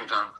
same time.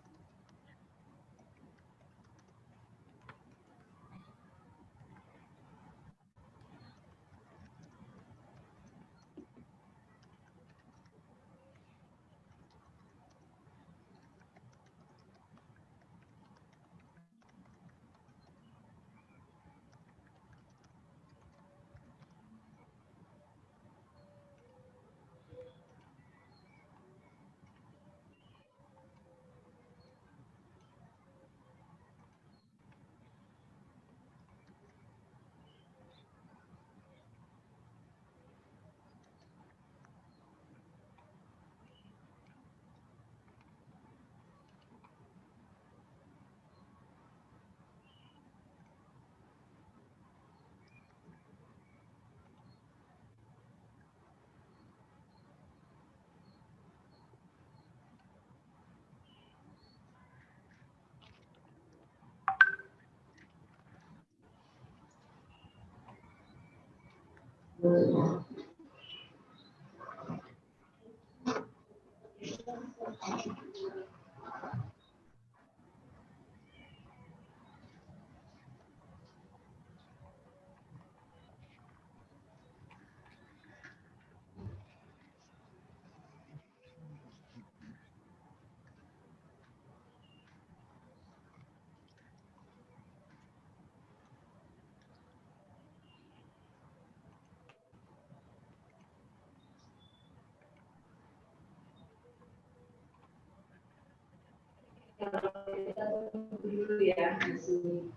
Dulu ya masih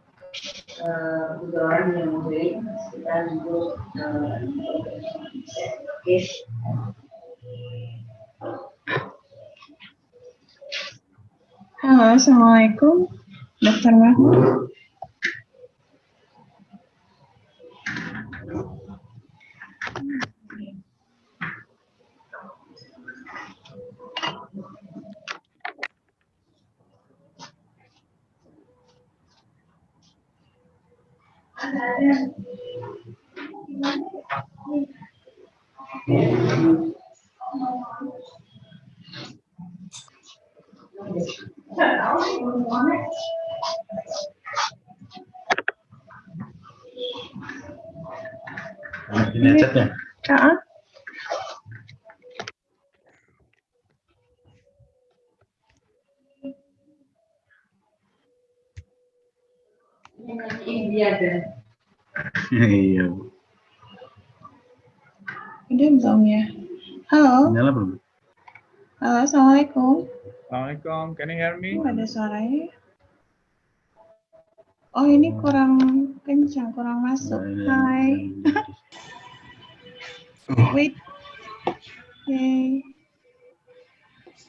udaran yang baik kita untuk Halo, Assalamualaikum, Dr. Mahmud. Ini chatnya. India dan Iya. Udah belum ya? Halo. Nyala belum? Halo, Assalamualaikum. Assalamualaikum, can you hear me? Ada suaranya. Oh, ini kurang kencang, kurang masuk. Hai. Wait. Oke.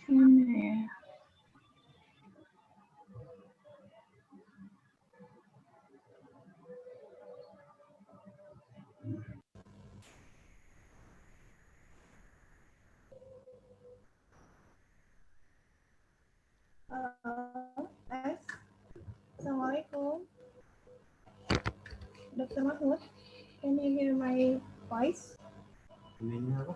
Ini ya. Halo, tes. Assalamualaikum. Dr. Mahmud, can you hear my voice? Ininya apa?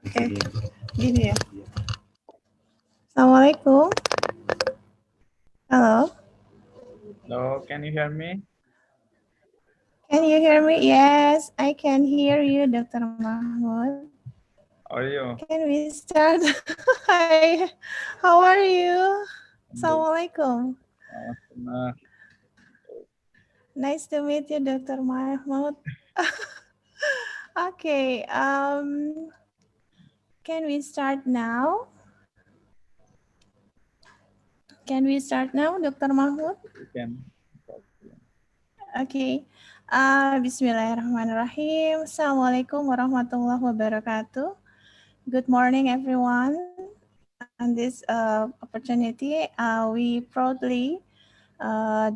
Oke, gini ya. Assalamualaikum. Halo. Hello, can you hear me? Can you hear me? Yes, I can hear you, Dr. Mahmud. How are you? Can we start? Hi, how are you? Assalamualaikum. Nice to meet you, Dr. Mahmud. Okay, can we start now? Can we start now, Dr. Mahmud? You can. Okay. Bismillahirrahmanirrahim. Assalamualaikum warahmatullahi wabarakatuh. Good morning, everyone. On this opportunity, we proudly,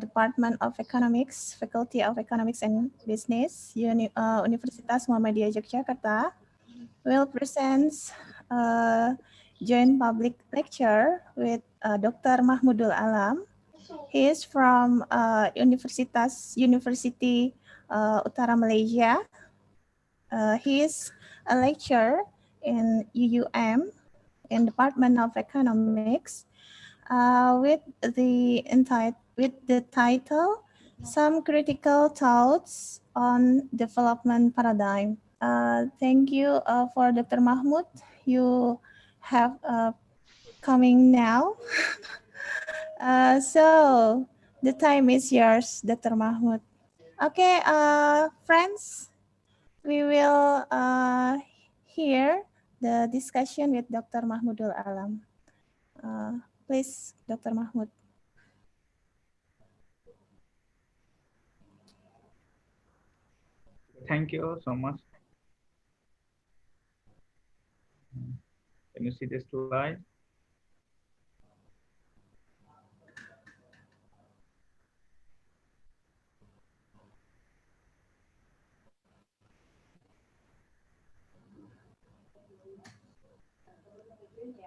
Department of Economics, Faculty of Economics and Business, Universitas Muhammadiyah Yogyakarta, will present joint public lecture with Dr. Mahmudul Alam. He is from Universiti Utara, Malaysia. He is a lecturer in UUM in Department of Economics with the title Some Critical Thoughts on Development Paradigm. Thank you for Dr. Mahmud. You have coming now. So the time is yours, Dr. Mahmud. Okay, friends, we will hear the discussion with Dr. Mahmudul Alam. Please, Dr. Mahmud. Thank you so much. Can you see the slide?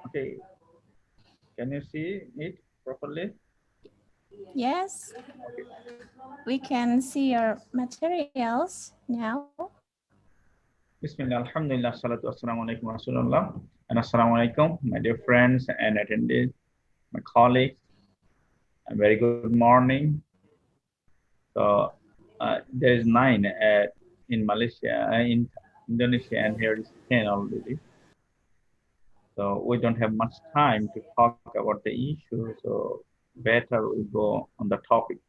Okay. Can you see it properly? Yes, Okay. we can see your materials now. Bismillah, alhamdulillah, salatu wassalamu alaikum rasulullah. And assalamu alaikum, my dear friends and attendees, my colleagues. A very good morning. So there is 9 in Malaysia, in Indonesia, and here is 10 already. So we don't have much time to talk about the issue. So better we go on the topic.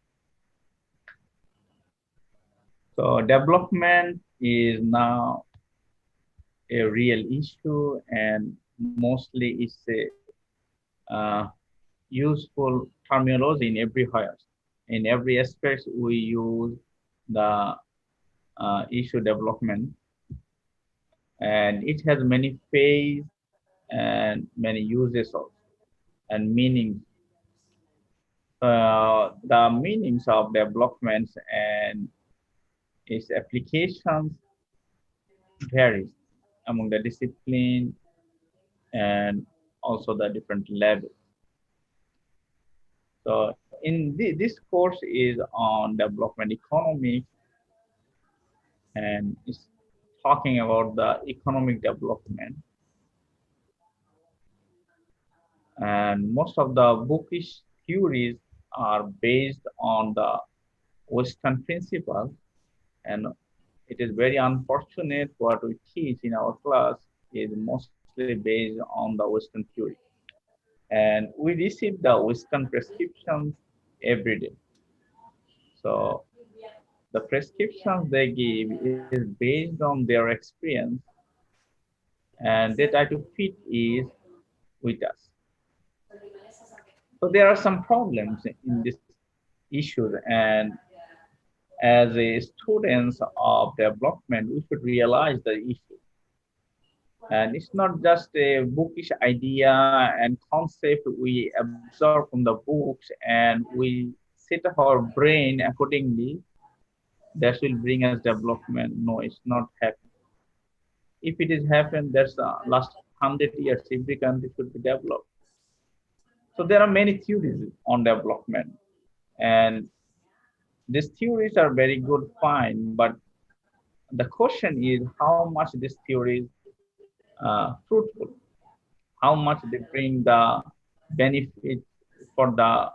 So development is now a real issue, and mostly it's a useful terminology in everywhere. In every aspect, we use the issue development, and it has many phases and many uses of and meanings. The meanings of developments and its applications varies among the discipline and also the different levels. So in this course is on development economics, and it's talking about the economic development. And most of the bookish theories are based on the Western principles, and it is very unfortunate what we teach in our class is mostly based on the Western theory. And we receive the Western prescriptions every day. So the prescriptions they give is based on their experience, and they try to fit it with us. So there are some problems in this issue, and as a students of development, we should realize the issue. And it's not just a bookish idea and concept we absorb from the books and we set up our brain accordingly. That will bring us development. No, it's not happening. If it is happened, that's the last 100 years, every country should be developed. So there are many theories on development, and these theories are very good, fine, but the question is how much this theory is fruitful, how much they bring the benefit for the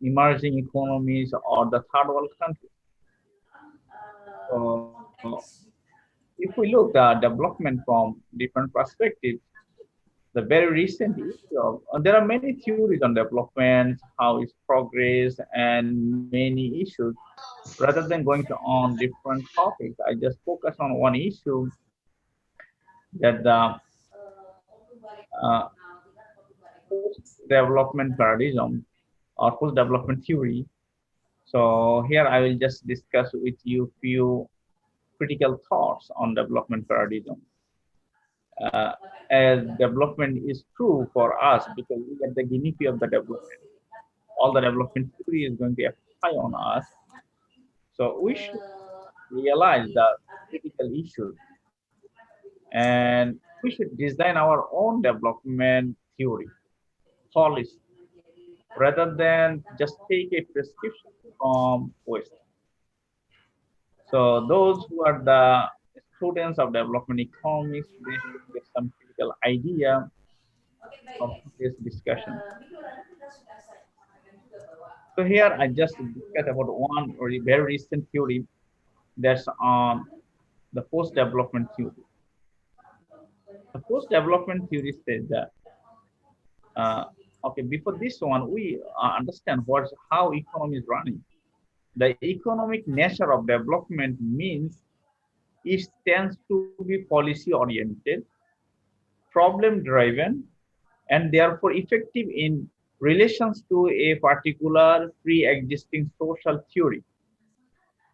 emerging economies or the third world countries. So if we look at development from different perspectives, the very recent issue of, there are many theories on development, how it's progress, and many issues. Rather than going to on different topics, I just focus on one issue, that the uh, post-development paradigm or post-development theory. So here I will just discuss with you few critical thoughts on development paradigm. Uh, as development is true for us because we are the guinea pig of the development. All the development theory is going to apply on us. So we should realize the critical issues, and we should design our own development theory policy rather than just take a prescription from West. So those who are the students of development economics, they should get some critical idea of this discussion. So here I just discuss about one very recent theory that's on the post-development theory. The post-development theory says that okay, before this one, we understand how economy is running. The economic nature of development means it tends to be policy oriented, problem driven, and therefore effective in relations to a particular pre-existing social theory.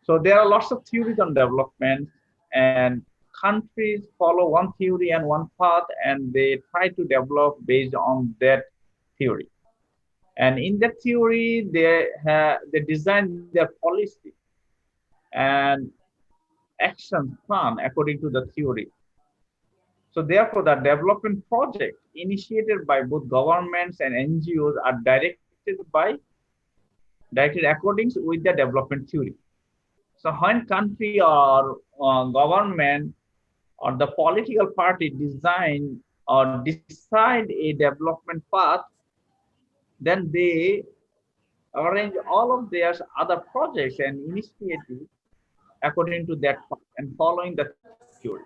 So there are lots of theories on development, and countries follow one theory and one path, and they try to develop based on that theory. And in that theory, they design their policy and action plan according to the theory. So therefore, the development project initiated by both governments and NGOs are directed according with the development theory. So when country or government or the political party design or decide a development path, then they arrange all of their other projects and initiatives according to that path and following the theory.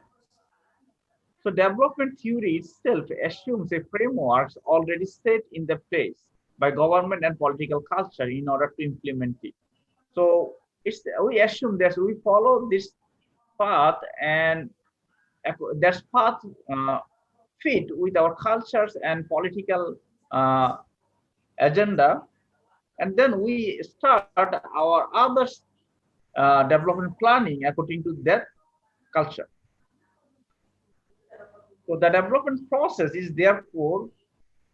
So development theory itself assumes a framework already set in the place by government and political culture in order to implement it. So we assume that we follow this path, and that path fit with our cultures and political agenda, and then we start our other development planning according to that culture. So the development process is therefore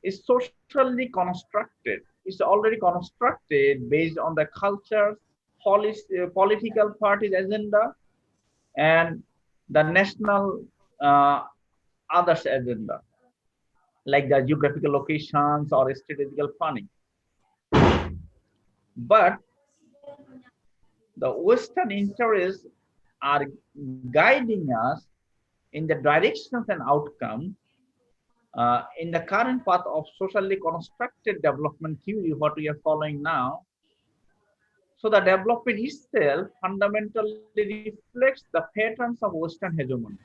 socially constructed. It's already constructed based on the culture, political parties agenda, and the national others agenda, like the geographical locations or strategical planning. But the Western interests are guiding us in the directions and outcomes in the current path of socially constructed development theory, what we are following now. So the development itself fundamentally reflects the patterns of Western hegemony.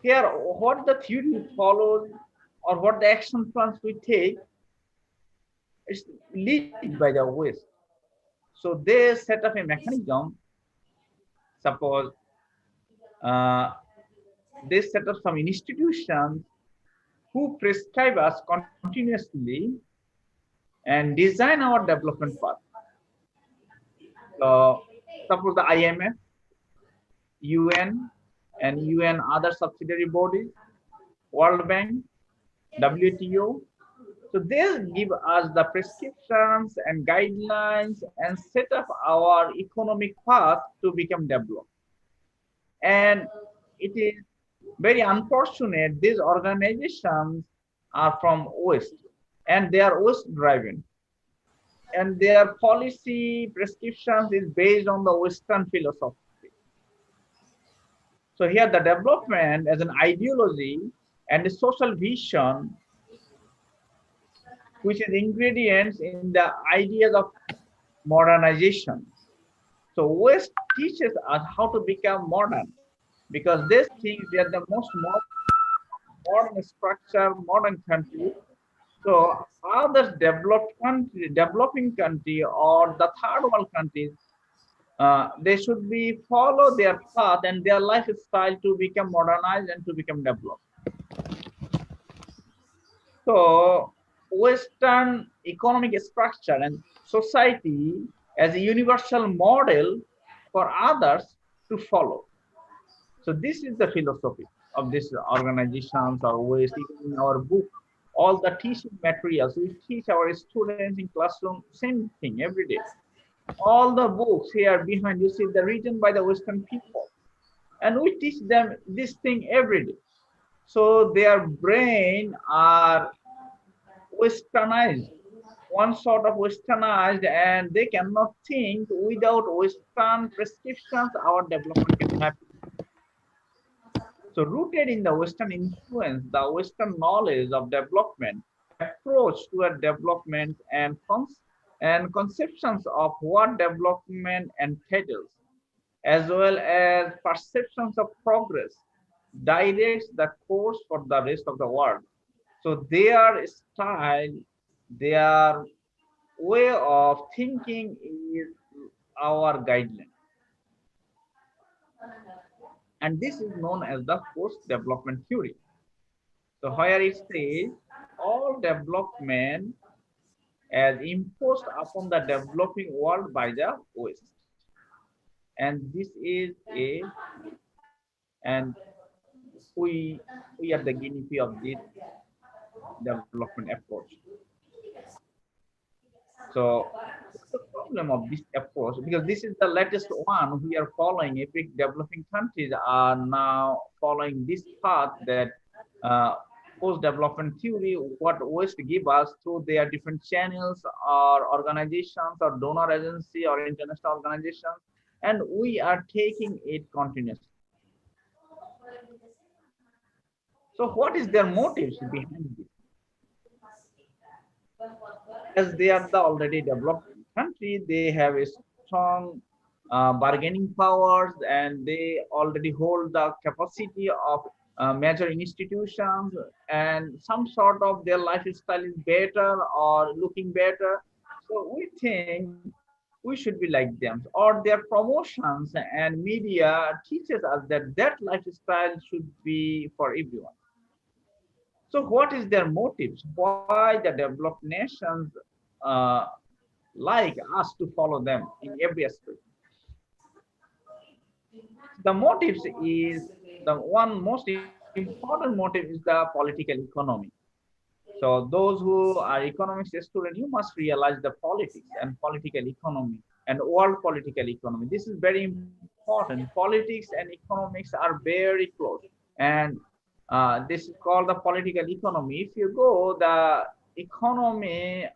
Here, what the theory follows or what the action plans we take is led by the West. So they set up a mechanism. Suppose they set up some institutions who prescribe us continuously and design our development path. So suppose the IMF, UN, and UN other subsidiary bodies, World Bank, WTO. So they give us the prescriptions and guidelines and set up our economic path to become developed. And it is very unfortunate these organizations are from West and they are West driven. And their policy prescriptions is based on the Western philosophy. So here the development as an ideology and a social vision, which is ingredients in the ideas of modernization. So West teaches us how to become modern because they think they are the most modern structure, modern country. So other developing country or the third world countries, they should be follow their path and their lifestyle to become modernized and to become developed. So Western economic structure and society as a universal model for others to follow. So this is the philosophy of these organizations or West. Even in our book, all the teaching materials, we teach our students in classroom, same thing every day. All the books here behind, you see the written by the Western people. And we teach them this thing every day. So their brain are Westernized, one sort of Westernized, and they cannot think without Western prescriptions, our development can happen. So rooted in the Western influence, the Western knowledge of development, approach toward development and conceptions of what development entails, as well as perceptions of progress, directs the course for the rest of the world. So their style, their way of thinking is our guideline. And this is known as the post-development theory. So where it says all development as imposed upon the developing world by the West. And this is and we we are the guinea pig of this development approach. So what's the problem of this approach? Because this is the latest one we are following. Every developing countries are now following this path that uh, post-development theory, what West give us through their different channels or organizations or donor agency or international organizations, and we are taking it continuously. So what is their motives behind this? As they are the already developed country, they have a strong bargaining powers, and they already hold the capacity of major institutions, and some sort of their lifestyle is better or looking better. So we think we should be like them, or their promotions and media teaches us that that lifestyle should be for everyone. So what is their motives? Why the developed nations uh, like us to follow them in every aspect? The motives is the one most important motive is the political economy. So those who are economics students, you must realize the politics and political economy and world political economy. This is very important. Politics and economics are very close. And this is called the political economy. If you go the economy,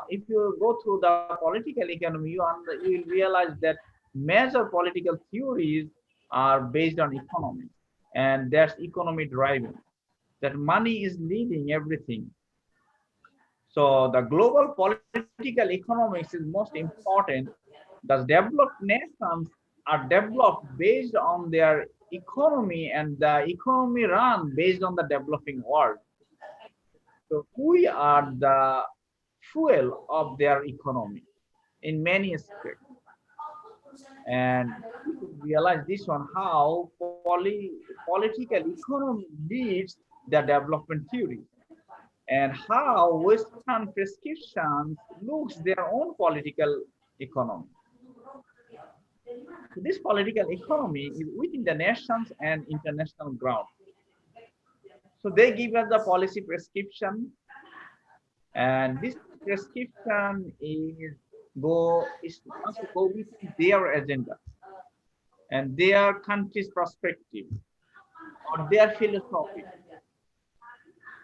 if you go through the political economy, you will realize that major political theories are based on economics, and that's economy driving. That money is leading everything. So the global political economics is most important. The developed nations are developed based on their economy, and the economy run based on the developing world. So we are the fuel of their economy in many aspects. And we should realize this one, how political economy leads the development theory, and how Western prescriptions looks their own political economy. So this political economy is within the nations and international ground. So they give us the policy prescription, and this prescription is must go within their agenda and their country's perspective or their philosophy.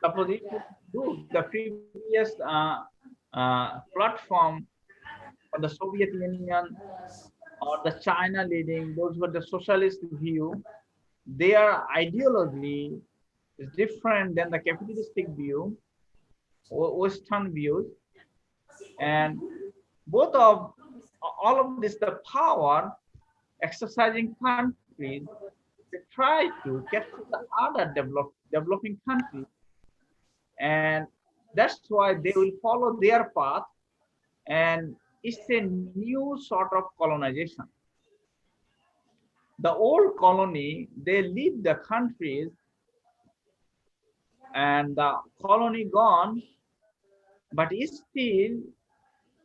Suppose if you look the previous platform for the Soviet Union or the China leading, those were the socialist view, their ideology is different than the capitalistic view, or Western views, and both of all of this, the power exercising countries, they try to capture the other developing countries, and that's why they will follow their path, and it's a new sort of colonization. The old colony, they leave the countries, and the colony gone, but still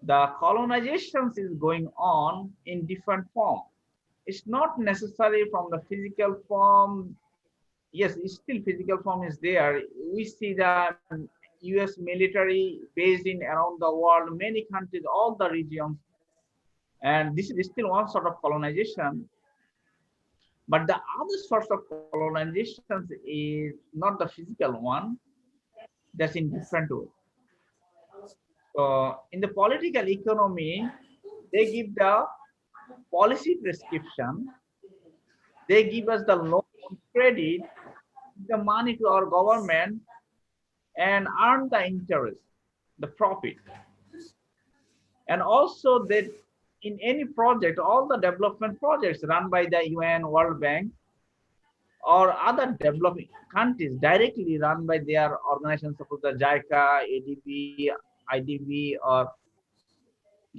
the colonizations is going on in different form. It's not necessary from the physical form. Yes, it's still physical form is there. We see the US military based in around the world, many countries, all the regions, and this is still one sort of colonization. But the other source of colonizations is not the physical one, that's in different way. So in the political economy, they give the policy prescription, they give us the loan credit, the money to our government and earn the interest, the profit. And also that in any project, all the development projects run by the UN, World Bank, or other developing countries directly run by their organizations, suppose the JICA, ADB, IDB, or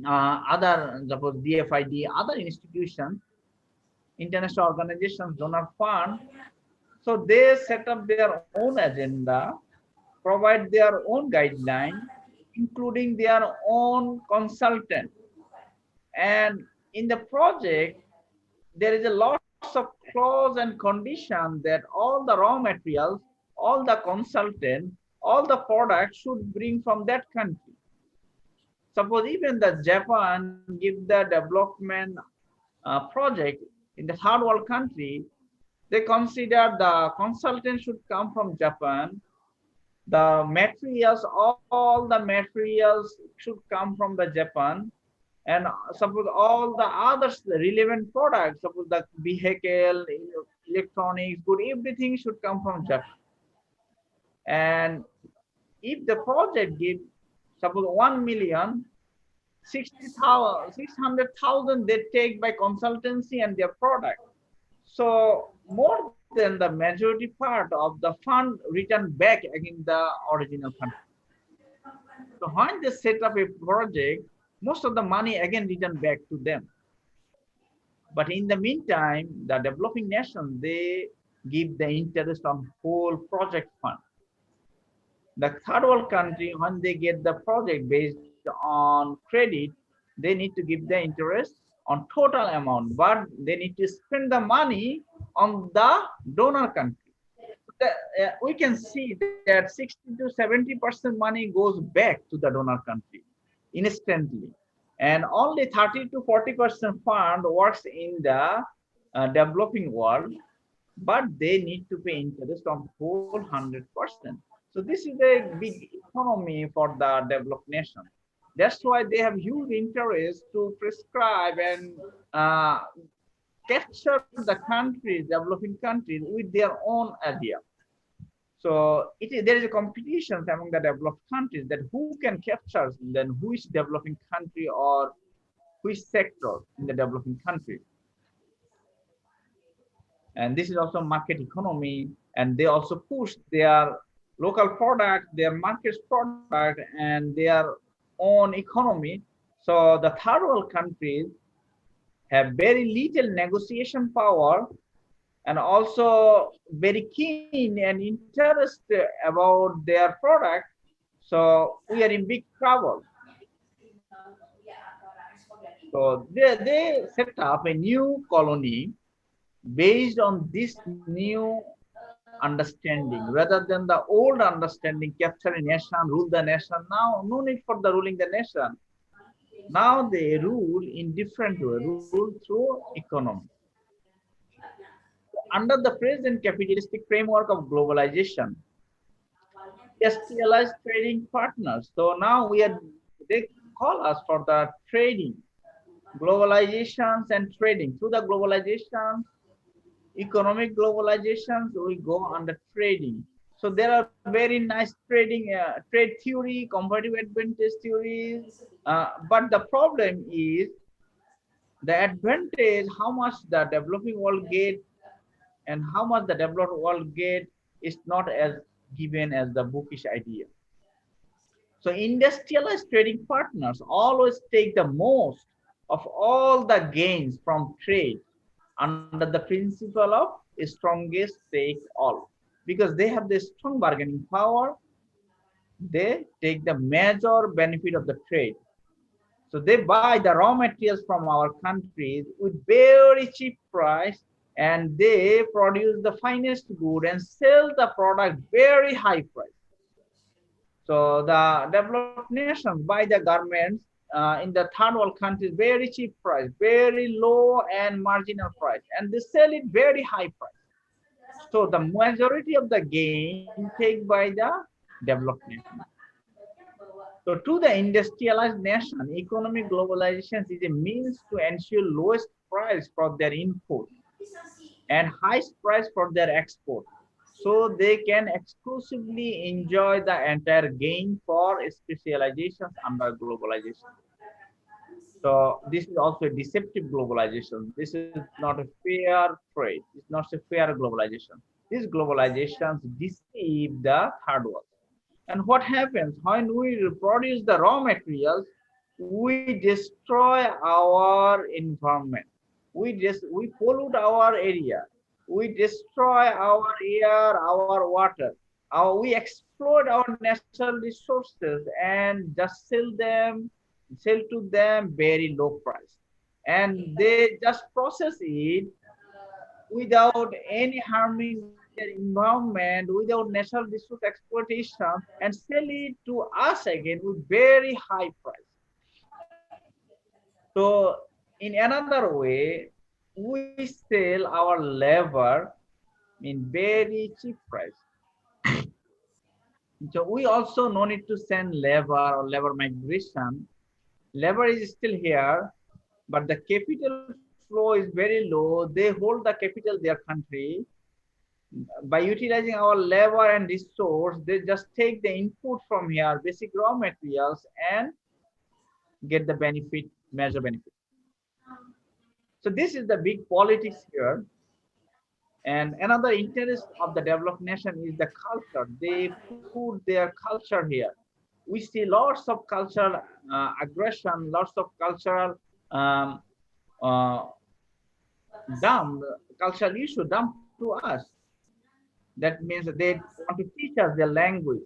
other, suppose DFID, other institutions, international organizations, donor fund. So they set up their own agenda, provide their own guideline, including their own consultant. And in the project, there is a lots of clause and condition that all the raw materials, all the consultant, all the products should bring from that country. Suppose even the Japan give the development project in the third world country, they consider the consultant should come from Japan. The materials, all the materials should come from the Japan. And suppose all the other relevant products, suppose the vehicle, electronics, good, everything should come from Japan. And if the project gives, suppose 1 million, 600,000 they take by consultancy and their product. So more than the majority part of the fund return back again the original country. So when they set up a project, most of the money again return back to them. But in the meantime, the developing nations, they give the interest on whole project fund. The third world country, when they get the project based on credit, they need to give the interest on total amount, but they need to spend the money on the donor country. We can see that 60 to 70% money goes back to the donor country instantly. And only 30 to 40% fund works in the developing world, but they need to pay interest on whole 100%. So this is a big economy for the developed nation. That's why they have huge interest to prescribe and capture the countries, developing countries, with their own idea. So there is a competition among the developed countries that who can capture then which developing country or which sector in the developing country. And this is also market economy, and they also push their local product, their market product, and their own economy. So the third world countries have very little negotiation power and also very keen and interested about their product. So we are in big trouble. So they set up a new colony based on this new understanding, rather than the old understanding, capture a nation, rule the nation. Now, no need for the ruling the nation. Now they rule in different way, rule through economy. Under the present capitalistic framework of globalization, industrialized trading partners. So now they call us for the trading, globalizations and trading. Through the globalization, economic globalizations, we go under trading. So there are very nice trading, trade theory, comparative advantage theories. But the problem is the advantage, how much the developing world get and how much the developed world get is not as given as the bookish idea. So industrialized trading partners always take the most of all the gains from trade under the principle of strongest take all. Because they have the strong bargaining power, they take the major benefit of the trade. So they buy the raw materials from our countries with very cheap price, and they produce the finest good and sell the product very high price. So the developed nations buy the garments in the third world countries very cheap price, very low and marginal price, and they sell it very high price. So the majority of the gain taken by the developed nation. So to the industrialized nation, economic globalization is a means to ensure lowest price for their input and highest price for their export. so they can exclusively enjoy the entire gain for specializations under globalization. So this is also a deceptive globalization. This is not a fair trade. It's not a fair globalization. These globalizations deceive the third world. And what happens when we reproduce the raw materials? We destroy our environment. We pollute our area. We destroy our air, our water. We exploit our natural resources and just sell to them very low price. And they just process it without any harming their environment, without natural resource exploitation, and sell it to us again with very high price. So in another way, we sell our labor in very cheap price. So we also no need to send labor or labor migration. Labor is still here, but the capital flow is very low. They hold the capital their country. By utilizing our labor and resource, they just take the input from here, basic raw materials, and get the benefit, major benefit. So this is the big politics here. And another interest of the developed nation is the culture. They put their culture here. We see lots of cultural aggression, lots of cultural um, uh, cultural issue dumped to us. That means that they want to teach us their language.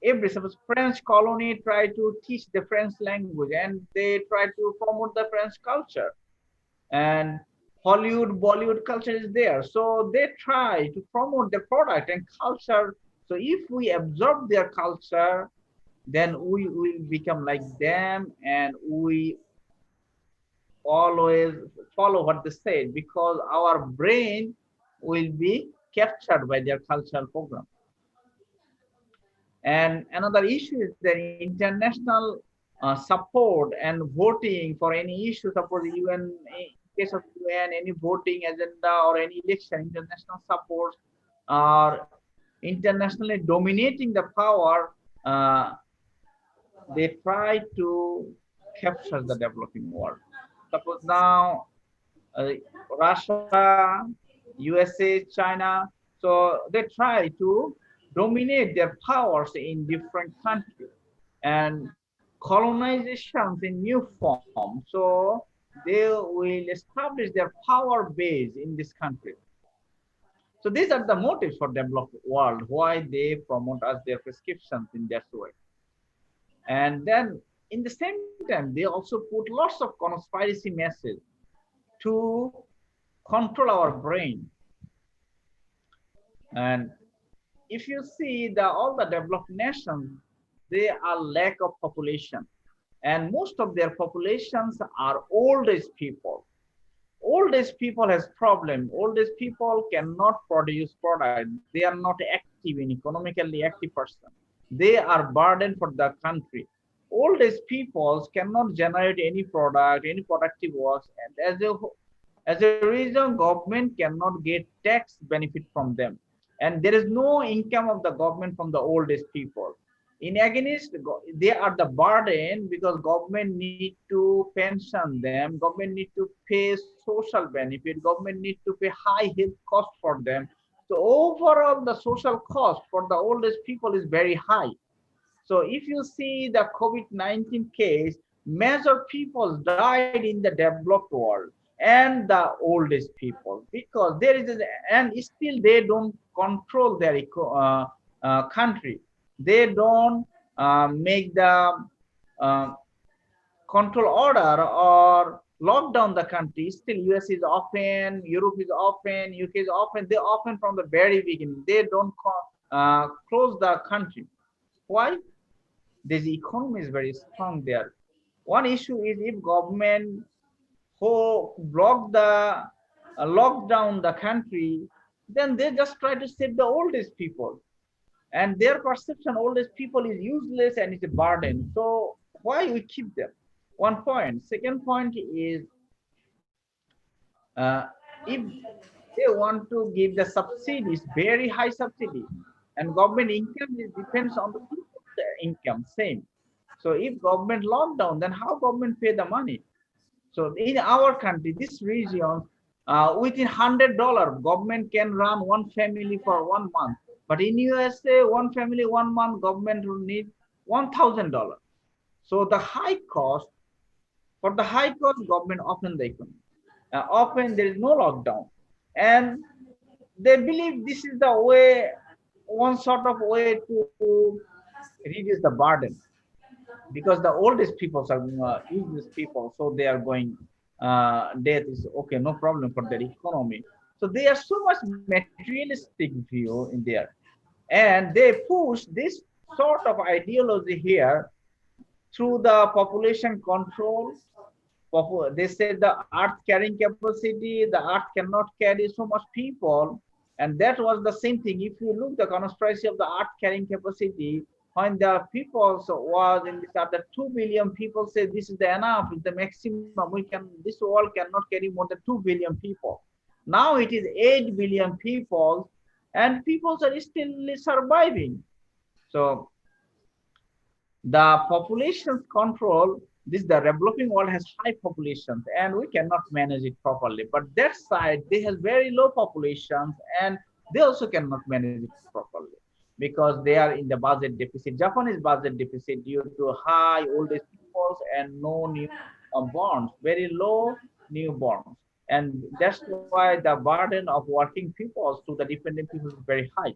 Every suppose French colony try to teach the French language and they try to promote the French culture. And Hollywood, Bollywood culture is there. So they try to promote their product and culture. So if we absorb their culture, then we will become like them and we always follow what they say because our brain will be captured by their cultural program. And another issue is the international support and voting for any issue. Suppose UN, in case of UN, any voting agenda or any election, international support are internationally dominating the power. They try to capture the developing world. Suppose now Russia, USA, China, so they try to dominate their powers in different countries and colonizations in new form. So they will establish their power base in this country. So these are the motives for developed world, why they promote us their prescriptions in that way. And then in the same time, they also put lots of conspiracy message to control our brain. And if you see all the developed nations, they are lack of population. And most of their populations are old age people. Old age people has problem. Old age people cannot produce product. They are not active in economically active person. They are burden for the country. Old age peoples cannot generate any product, any productive works, and as a reason, government cannot get tax benefit from them. And there is no income of the government from the old age people. In against, they are the burden because government need to pension them, government need to pay social benefit, government need to pay high health cost for them. So overall, the social cost for the old age people is very high. So if you see the COVID-19 case, major people died in the developed world and the oldest people because there is, and still they don't control their country. They don't make the uh, control order or lock down the country. Still US is open, Europe is open, UK is open. They open from the very beginning. They don't close the country. Why? This economy is very strong there. One issue is if government who block the lock down the country, then they just try to save the oldest people. And their perception oldest people is useless and it's a burden. So why we keep them? One point. Second point is if they want to give the subsidies, very high subsidy, and government income depends on the people's income, same. So if government lockdown, then how government pay the money? So in our country, this region, within $100, government can run one family for 1 month. But in USA, one family 1 month, government will need $1,000. So the high cost, for the high cost, government open the economy. Often there is no lockdown, and they believe this is the way, one sort of way to reduce the burden, because the oldest people are useless people, so they are going, death is okay, no problem for their economy. So they are so much materialistic view in there, and they push this sort of ideology here through the population control. They said the earth carrying capacity, the earth cannot carry so much people. And that was the same thing. If you look the conspiracy of the earth carrying capacity, when the people was in this other 2 billion people say this is the enough, is the maximum, we can, this world cannot carry more than 2 billion people. Now it is 8 billion people, and people are still surviving. So the population control, this, the developing world has high populations and we cannot manage it properly, but that side they have very low populations and they also cannot manage it properly because they are in the budget deficit. Japan is budget deficit due to high old age peoples and no new bonds, very low new bonds, and that's why the burden of working peoples to the dependent people is very high.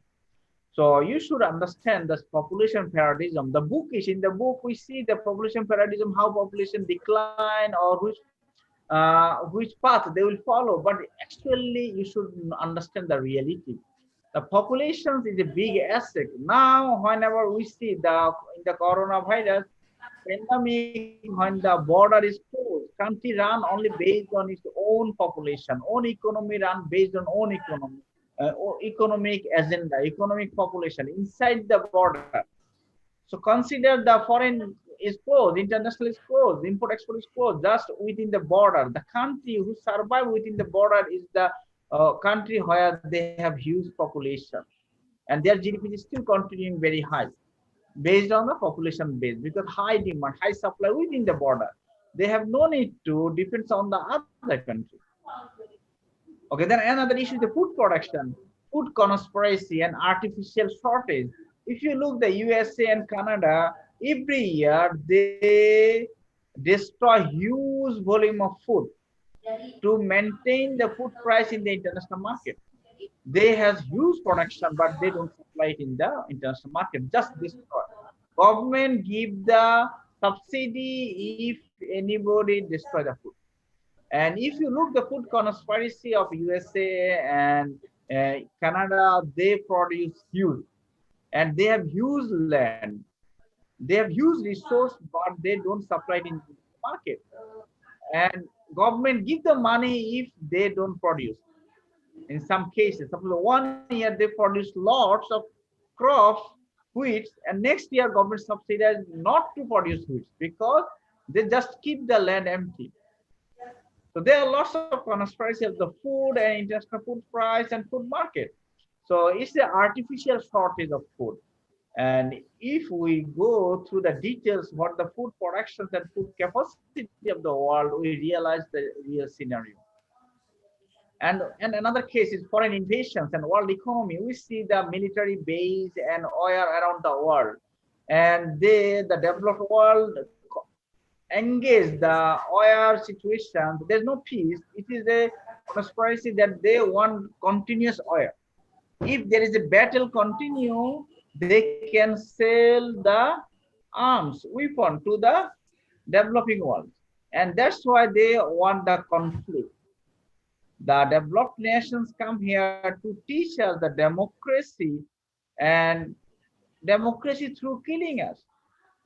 So you should understand this population paradigm. The book is, in the book we see the population paradigm, how population decline or which path they will follow. But actually, you should understand the reality. The population is a big asset. Now, whenever we see the in the coronavirus pandemic, when the border is closed, country run only based on its own population, own economy run based on own economy, economic agenda, economic population inside the border. So consider the foreign is closed, international is closed, import export is closed, just within the border. The country who survive within the border is the country where they have huge population, and their GDP is still continuing very high based on the population base, because high demand, high supply within the border. They have no need to depend on the other country. Okay, then another issue is the food production, food conspiracy, and artificial shortage. If you look the USA and Canada, every year they destroy huge volume of food to maintain the food price in the international market. They have huge production, but they don't supply it in the international market, just destroy. Government give the subsidy if anybody destroy the food. And if you look the food conspiracy of USA and Canada, they produce huge, and they have huge land, they have huge resource, but they don't supply it in the market. And government give the money if they don't produce. In some cases, suppose 1 year they produce lots of crops, wheats, and next year government subsidize not to produce wheats because they just keep the land empty. So there are lots of conspiracy of the food and international food price and food market. So it's the artificial shortage of food. And if we go through the details what the food productions and food capacity of the world, we realize the real scenario. And another case is foreign invasions and world economy. We see the military base and oil around the world. And the developed world engage the oil situation. There's no peace. It is a conspiracy that they want continuous oil. If there is a battle continue, they can sell the arms, weapon to the developing world. And that's why they want the conflict. The developed nations come here to teach us the democracy, and democracy through killing us.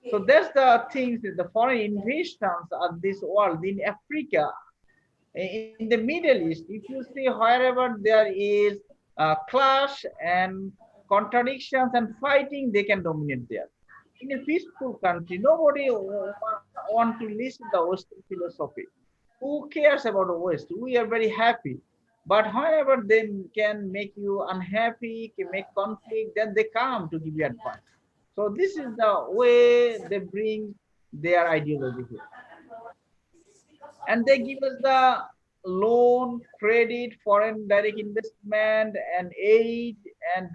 So that's the things, the foreign invasions of this world in Africa, in the Middle East. If you see wherever there is clash and contradictions and fighting, they can dominate there. In a peaceful country, nobody want to listen to the Western philosophy. Who cares about the West? We are very happy. But whenever they can make you unhappy, can make conflict, then they come to give you advice. So this is the way they bring their ideology here. And they give us the loan, credit, foreign direct investment, and aid, and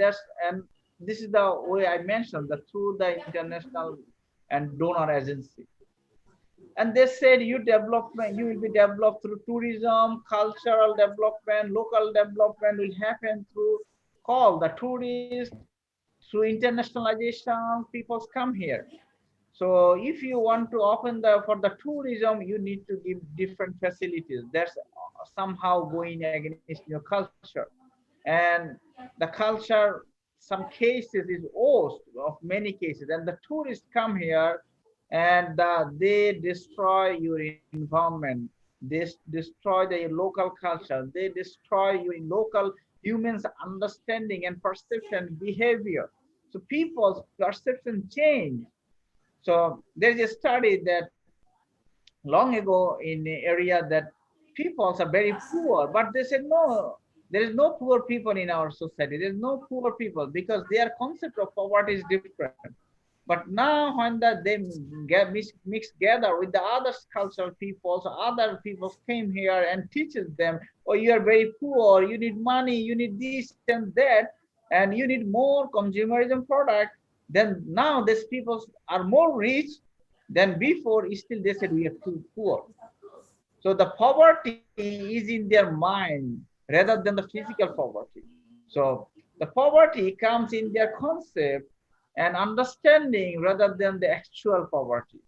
this is the way I mentioned that through the international and donor agency. And they said you will be developed through tourism, cultural development, local development will happen through call the tourists, through internationalization, people come here. So if you want to open the for the tourism, you need to give different facilities. That's somehow going against your culture. And the culture, some cases is worst of many cases. And the tourists come here and they destroy your environment. They destroy the local culture. They destroy your local humans' understanding and perception, behavior. So people's perception change. So there's a study that long ago in the area that peoples are very poor, but they said no, there is no poor people in our society. There's no poor people because their concept of poverty is different. But now when they get mixed together with the other cultural peoples, other peoples came here and teaches them, oh, you are very poor, you need money, you need this and that, and you need more consumerism product. Then now these people are more rich than before. Still they said we are too poor. So the poverty is in their mind rather than the physical poverty. So the poverty comes in their concept and understanding rather than the actual poverty.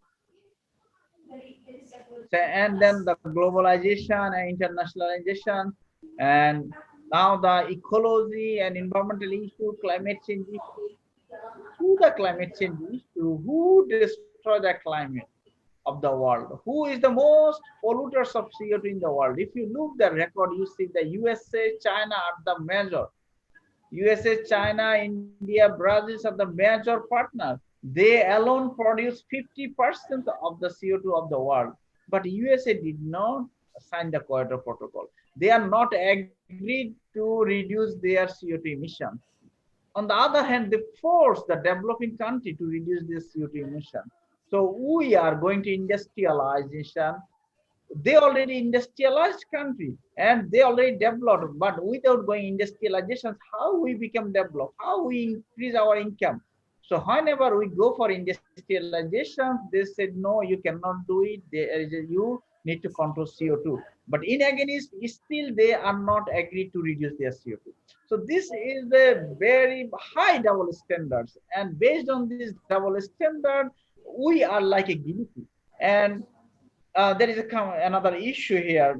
So, and then the globalization and internationalization, and now the ecology and environmental issue, climate change issue. Through the climate change issue, who destroy the climate of the world? Who is the most polluters of CO2 in the world? If you look the record, you see the USA, China are the major. USA, China, India, Brazil are the major partners. They alone produce 50% of the CO2 of the world. But USA did not sign the Kyoto Protocol. They are not agreed to reduce their CO2 emissions. On the other hand, they force the developing country to reduce their CO2 emission. So we are going to industrialization. They already industrialized country and they already developed, but without going industrialization, how we become developed, how we increase our income. So whenever we go for industrialization, they said no, you cannot do it. You need to control CO2. But in against, still they are not agreed to reduce their CO2. So this is a very high double standards, and based on this double standard, we are like a guinea pig. And there is another issue here.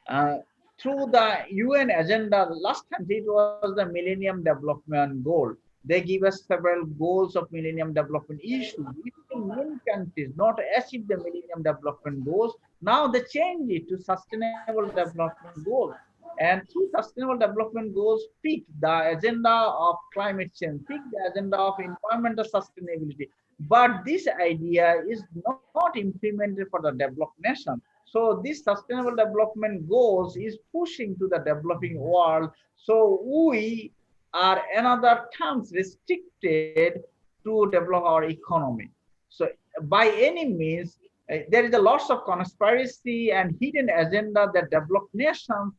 Uh, Through the UN agenda, last time it was the Millennium Development Goal. They give us several goals of Millennium Development issues. Still many countries not achieve the Millennium Development Goals. Now they change it to Sustainable Development Goals. And through Sustainable Development Goals, pick the agenda of climate change, pick the agenda of environmental sustainability. But this idea is not implemented for the developed nation. So this sustainable development goals is pushing to the developing world. So we are another terms restricted to develop our economy. So by any means, there is a lots of conspiracy and hidden agenda that developed nations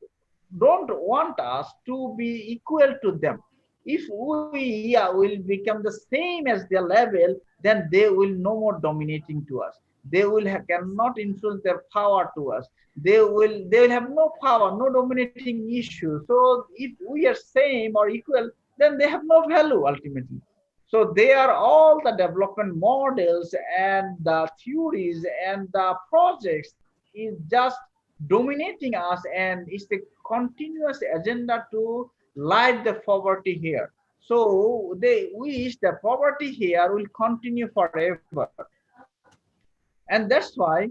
don't want us to be equal to them. If we will become the same as their level, then they will no more dominating to us. They will cannot influence their power to us. They will have no power, no dominating issue. So if we are same or equal, then they have no value ultimately. So they are all the development models and the theories and the projects is just dominating us, and it's a continuous agenda to light the poverty here. So they wish the poverty here will continue forever. And that's why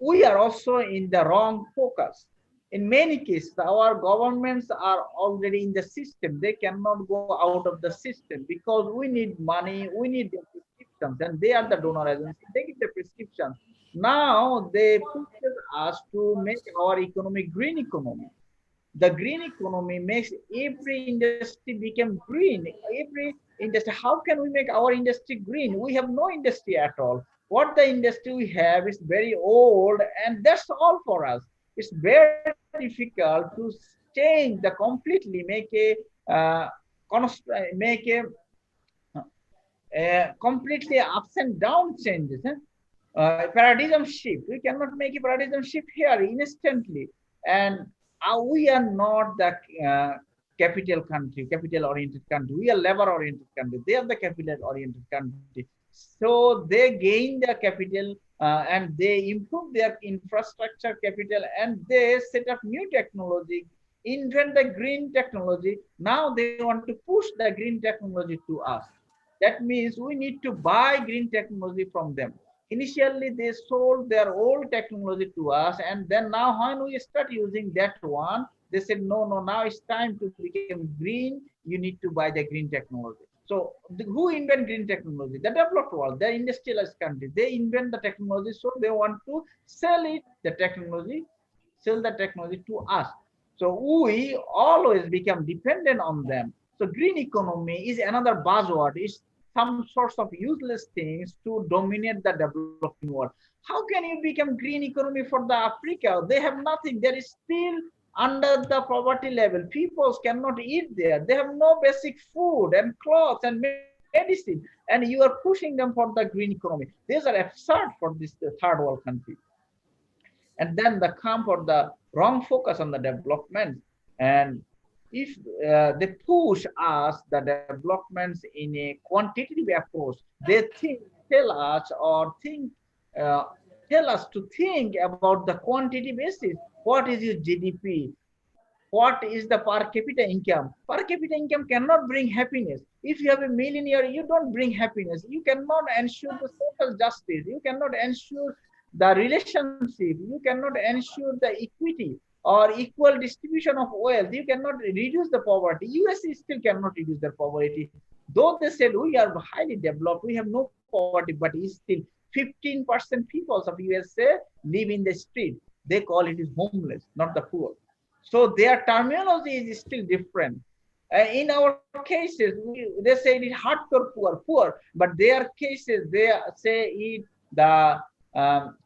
we are also in the wrong focus. In many cases, our governments are already in the system. They cannot go out of the system because we need money, we need the prescriptions, and they are the donor agency. They give the prescriptions. Now they push us to make our economy green economy. The green economy makes every industry become green. Every industry, how can we make our industry green? We have no industry at all. What the industry we have is very old, and that's all for us. It's very difficult to change the completely, uh, make a completely ups and down changes. Paradigm shift. We cannot make a paradigm shift here instantly. And we are not the capital country, capital oriented country. We are labor oriented country. They are the capital oriented country. So they gain their capital and they improve their infrastructure capital and they set up new technology, invent the green technology. Now they want to push the green technology to us. That means we need to buy green technology from them. Initially, they sold their old technology to us, and then now when we start using that one, they said, no, no, now it's time to become green. You need to buy the green technology. So who invent green technology? The developed world, the industrialized country. They invent the technology, so they want to sell it, the technology, sell the technology to us. So we always become dependent on them. So green economy is another buzzword. It's some sorts of useless things to dominate the developing world. How can you become green economy for the Africa? They have nothing. There is still under the poverty level. People cannot eat there. They have no basic food and clothes and medicine. And you are pushing them for the green economy. These are absurd for this third world country. And then the come for the wrong focus on the development. And if they push us the developments in a quantitative approach, they tell us or tell us to think about the quantity basis. What is your GDP? What is the per capita income? Per capita income cannot bring happiness. If you have a millionaire, you don't bring happiness. You cannot ensure the social justice. You cannot ensure the relationship. You cannot ensure the equity or equal distribution of wealth. You cannot reduce the poverty. USA still cannot reduce their poverty. Though they said we are highly developed, we have no poverty, but it's still 15% people of USA live in the street. They call it is homeless, not the poor. So their terminology is still different. In our cases, they say it is hardcore poor, but their cases, they say it the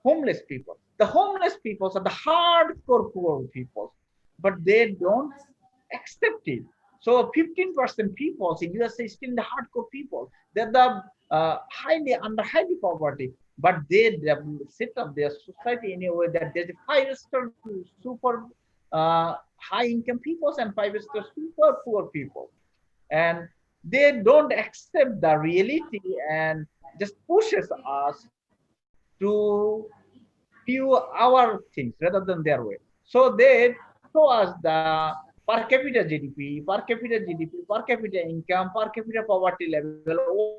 homeless people. The homeless people are the hardcore poor people, but they don't accept it. So 15% people in USA is still the hardcore people. They're the highly poverty, but they set up their society in a way that there's a 5-star super high income people and 5-star super poor people, and they don't accept the reality and just pushes us to view our things rather than their way. So they show us the per capita GDP, per capita GDP, per capita income, per capita poverty level,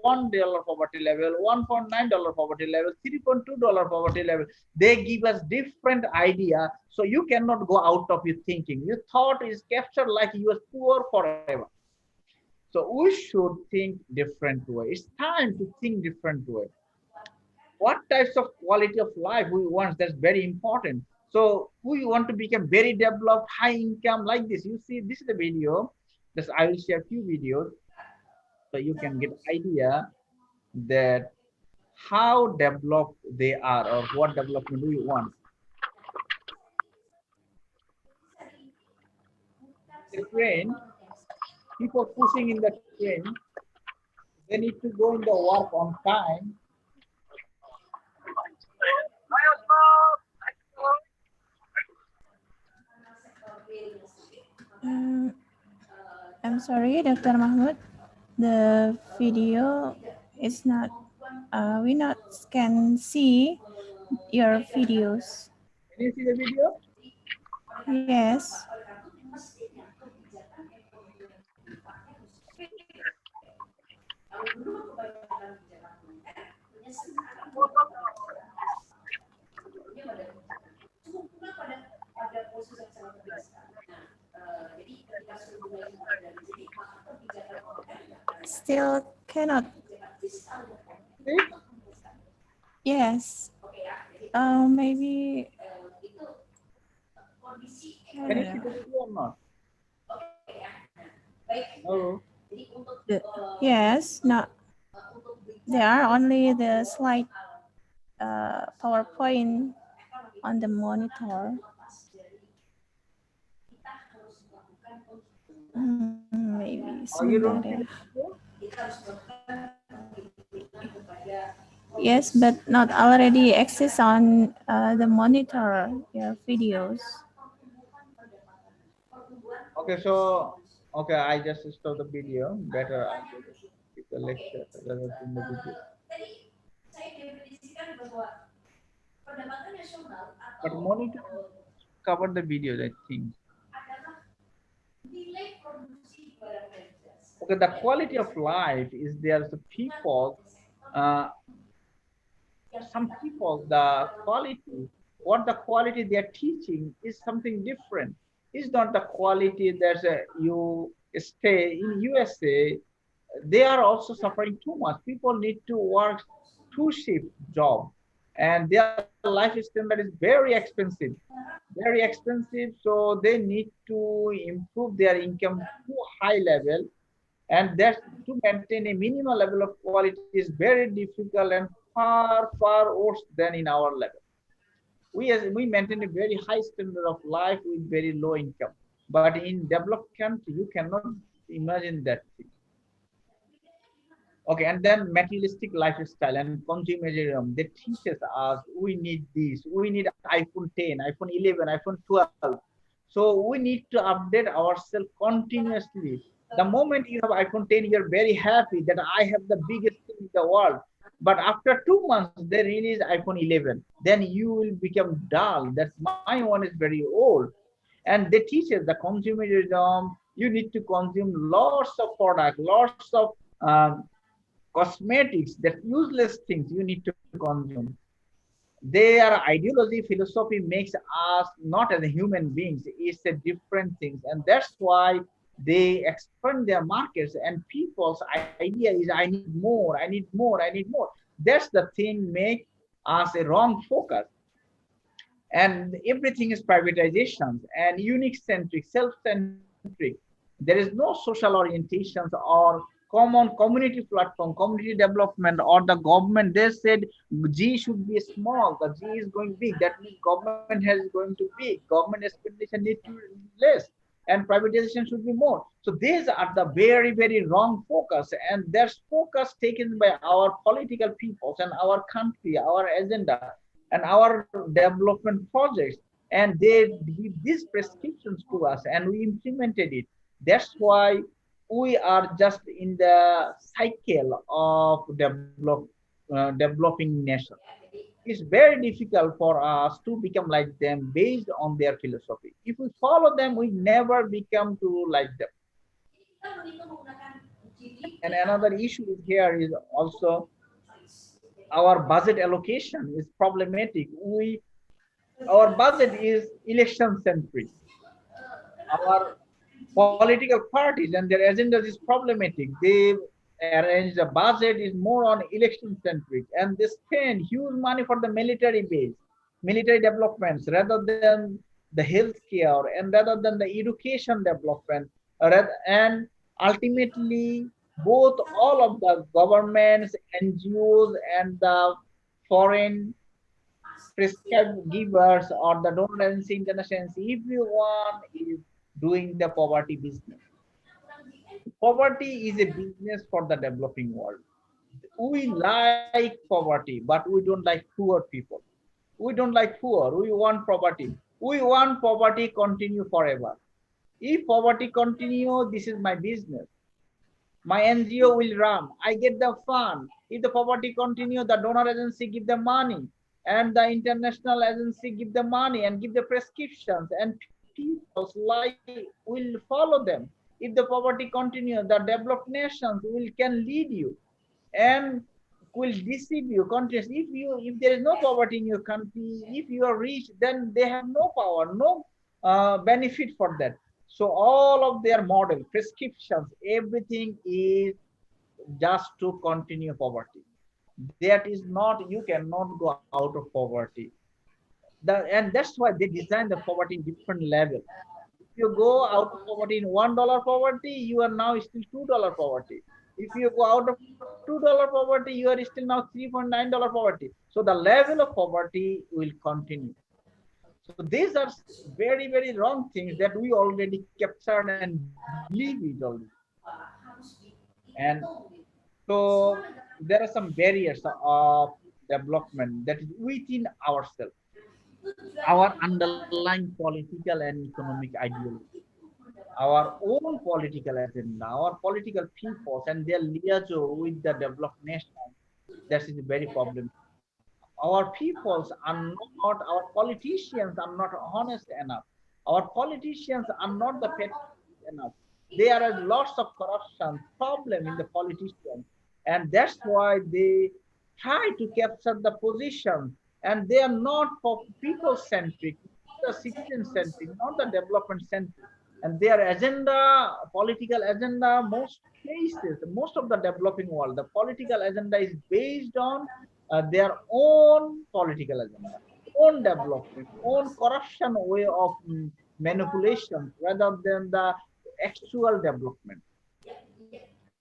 $1 poverty level, $1.9 poverty level, $3.2 poverty level. They give us different idea, so you cannot go out of your thinking. Your thought is captured like you are poor forever. So we should think different way. It's time to think different way. What types of quality of life we want, that's very important. So we want to become very developed, high income like this. You see, this is the video. Just I will share a few videos so you can get idea that how developed they are or what development we want. The train, people pushing in the train, they need to go in the work on time. I'm sorry, Dr. Mahmud. The video is not, we not can see your videos. Can you see the video? Yes. Still cannot. See? Yes. Maybe Can you see the video or not? No. Yes, not. There are only the slide PowerPoint on the monitor. Maybe Oh, you don't sebentar see ya. the video? Yes, but not already access on the monitor your videos. Okay, so okay, I just stop the video. Better I will keep the lecture rather than the video. But monitor cover the video, I think. Okay, the quality of life is there's the people, uh, some people, the quality, what the quality they're teaching is something different. It's not the quality that you stay in USA. They are also suffering too much. People need to work two shift job, and their life standard is very expensive. So they need to improve their income to high level, and that to maintain a minimal level of quality is very difficult and far worse than in our level. We maintain a very high standard of life with very low income, but in developed country you cannot imagine that thing. Okay, and then materialistic lifestyle and consumerism, they teaches us we need this, we need iPhone 10, iPhone 11, iPhone 12. So we need to update ourselves continuously. The moment you have iPhone 10, you're very happy that I have the biggest thing in the world. But after 2 months, they release iPhone 11. Then you will become dull. That's my one is very old. And they teach us the consumerism. You need to consume lots of product, lots of um, cosmetics, that useless things you need to consume. Their ideology, philosophy makes us not as human beings. It's a different things, and that's why they expand their markets. And people's idea is, I need more, I need more, I need more. That's the thing make us a wrong focus. And everything is privatizations and unique centric, self-centric. There is no social orientations or common community platform, community development, or the government. They said G should be small, the G is going big. That means government has going to big. Government expenditure need to less, and privatization should be more. So these are the very wrong focus, and there's focus taken by our political peoples and our country, our agenda, and our development projects, and they give these prescriptions to us and we implemented it. That's why we are just in the cycle of developing nation. It's very difficult for us to become like them based on their philosophy. If we follow them, we never become to like them. And another issue is here is also our budget allocation is problematic. Our budget is election centric. Our political parties and their agendas is problematic. They arrange the budget is more on election centric, and they spend huge money for the military base, military developments, rather than the healthcare and rather than the education development. And ultimately, both all of the governments, NGOs, and the foreign prescribed givers or the donor agency, international agency, everyone is doing the poverty business. Poverty is a business for the developing world. We like poverty, but we don't like poor people. We don't like poor. We want poverty. We want poverty continue forever. If poverty continue, this is my business. My NGO will run. I get the fund. If the poverty continue, the donor agency give the money, and the international agency give the money and give the prescriptions, and people's life will follow them. If the poverty continue, the developed nations will can lead you and will deceive you continuously. If there is no poverty in your country, if you are rich, then they have no power, no benefit for that. So all of their model, prescriptions, everything is just to continue poverty. That is not, you cannot go out of poverty. And that's why they design the poverty in different level. If you go out of poverty in $1 poverty, you are now still $2 poverty. If you go out of $2 poverty, you are still now $3.9 poverty. So the level of poverty will continue. So these are very, very wrong things that we already captured and believe it already. And so there are some barriers of development that is within ourselves, our underlying political and economic ideology, our own political agenda, our political peoples and their liaison with the developed nation. That is very problem. Our peoples are not, our politicians are not honest enough. Our politicians are not the patriotic enough. There are lots of corruption problem in the politicians, and that's why they try to capture the position. And they are not for people centric, the citizen centric, not the development centric. And their agenda, political agenda, most cases, most of the developing world, the political agenda is based on their own political agenda, own development, own corruption way of manipulation rather than the actual development.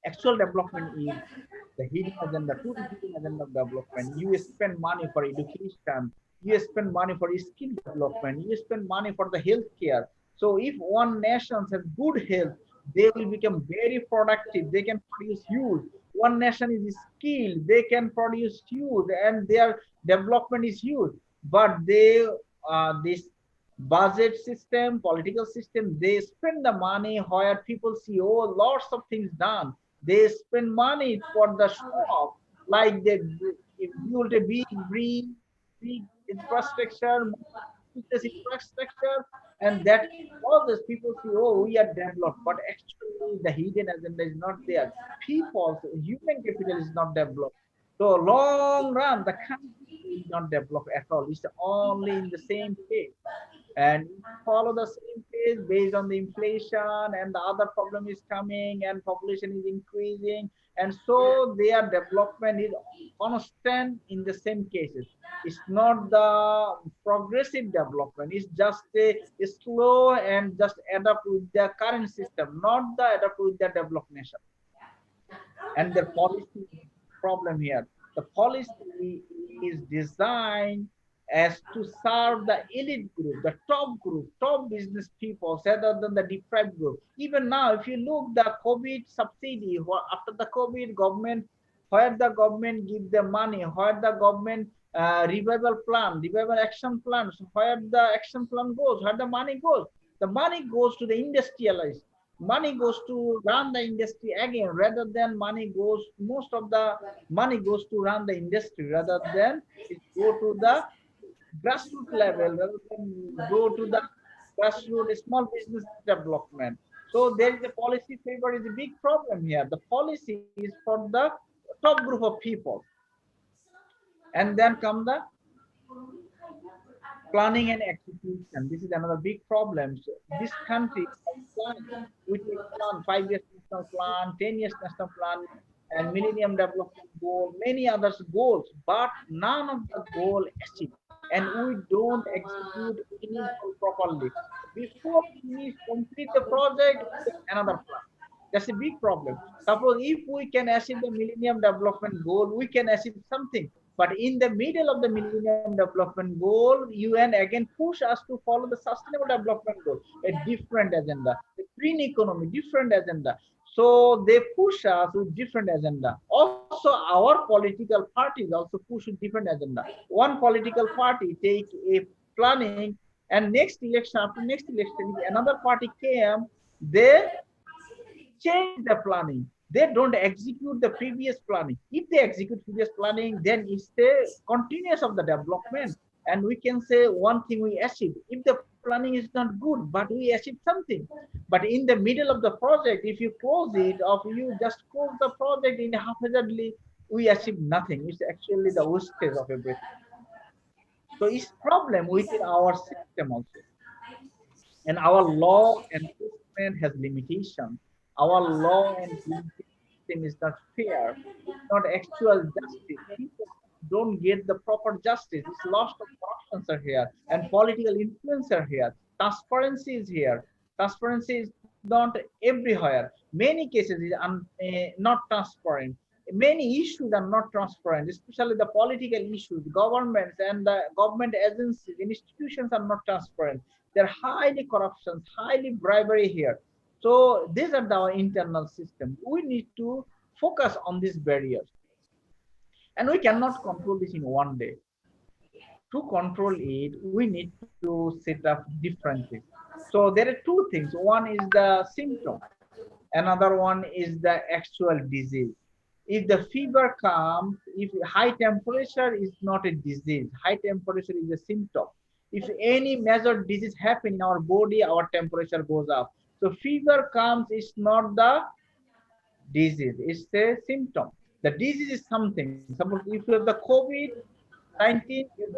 Actual development is the hidden agenda, to the hidden agenda of development. You spend money for education, you spend money for skill development, you spend money for the healthcare. So if one nation has good health, they will become very productive. They can produce huge. One nation is skilled, they can produce huge, and their development is huge. But they, this budget system, political system, they spend the money where people see, oh, lots of things done. They spend money for the show off, like they build a big infrastructure, business infrastructure, and that causes people see, oh, we are developed. But actually, the hidden agenda is not there. People, human capital is not developed. So long run, the country will not develop at all. It's only in the same pace, and follow the same pace based on the inflation, and the other problem is coming and population is increasing, and so their development is constant in the same cases. It's not the progressive development, it's just a slow and just adapt with the current system, not the adapt with the developed nation. And the policy problem here, the policy is designed as to serve the elite group, top business people rather than the deprived group. Even now, if you look the COVID subsidy, after the COVID government, where the government give the money, where the government revival action plans, where the action plan goes, where the money goes to the industrialized, money goes to run the industry again, rather than money goes, most of the money goes to run the industry rather than it go to the grassroots level, rather than go to the grassroots small business development. So there is a policy favor is a big problem here. The policy is for the top group of people. And then come the planning and execution. This is another big problem. So this country planning, we take plan, 5 years national plan, 10 years national plan, and Millennium Development Goal, many others goals, but none of the goal achieved. And we don't execute any goal properly. Before we complete the project, we have another plan. That's a big problem. Suppose if we can achieve the Millennium Development Goal, we can achieve something. But in the middle of the Millennium Development Goal, UN again push us to follow the Sustainable Development Goal, a different agenda, a green economy, different agenda. So they push us with different agenda. Also, our political parties also push with different agenda. One political party take a planning, and next election, after next election, if another party came, they change the planning. They don't execute the previous planning. If they execute previous planning, then it's the continuous of the development. And we can say one thing we achieved. If the planning is not good, but we achieved something. But in the middle of the project, if you close it or you just close the project in haphazardly, we achieve nothing. It's actually the wastage of everything. So it's problem within our system also. And our law enforcement has limitations. Our law and system is not fair. It's not actual justice. People don't get the proper justice. It's lots of corruptions are here and political influence are here. Transparency is here. Transparency is not everywhere. Many cases is not transparent. Many issues are not transparent, especially the political issues. Governments and the government agencies, institutions are not transparent. They're highly corruption, highly bribery here. So these are our internal system. We need to focus on these barriers. And we cannot control this in one day. To control it, we need to set up different things. So there are two things. One is the symptom. Another one is the actual disease. If the fever comes, if high temperature is not a disease, high temperature is a symptom. If any major disease happen in our body, our temperature goes up. So fever comes, it's not the disease, it's a symptom. The disease is something. Suppose if you have the COVID-19, your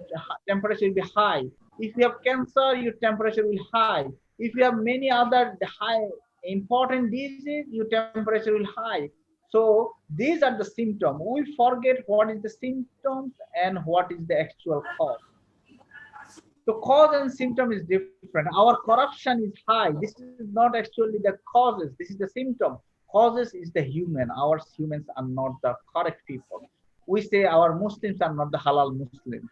temperature will be high. If you have cancer, your temperature will high. If you have many other high important diseases, your temperature will high. So these are the symptoms. We forget what is the symptoms and what is the actual cause. So cause and symptom is different. Our corruption is high. This is not actually the causes. This is the symptom. Causes is the human. Our humans are not the correct people. We say our Muslims are not the halal Muslims.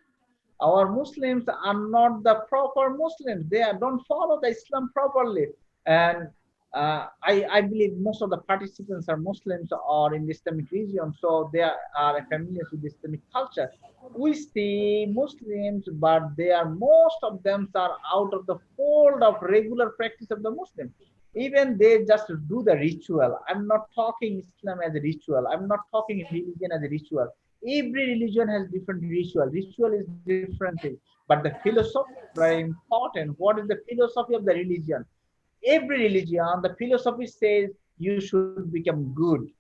Our Muslims are not the proper Muslims. They don't follow the Islam properly. And I believe most of the participants are Muslims or in the Islamic region, so they are familiar with the Islamic culture. We see Muslims, but they are most of them are out of the fold of regular practice of the Muslim. Even they just do the ritual. I'm not talking Islam as a ritual. I'm not talking religion as a ritual. Every religion has different ritual. Ritual is different thing, but the philosophy is very important. What is the philosophy of the religion? Every religion, the philosophy says you should become good.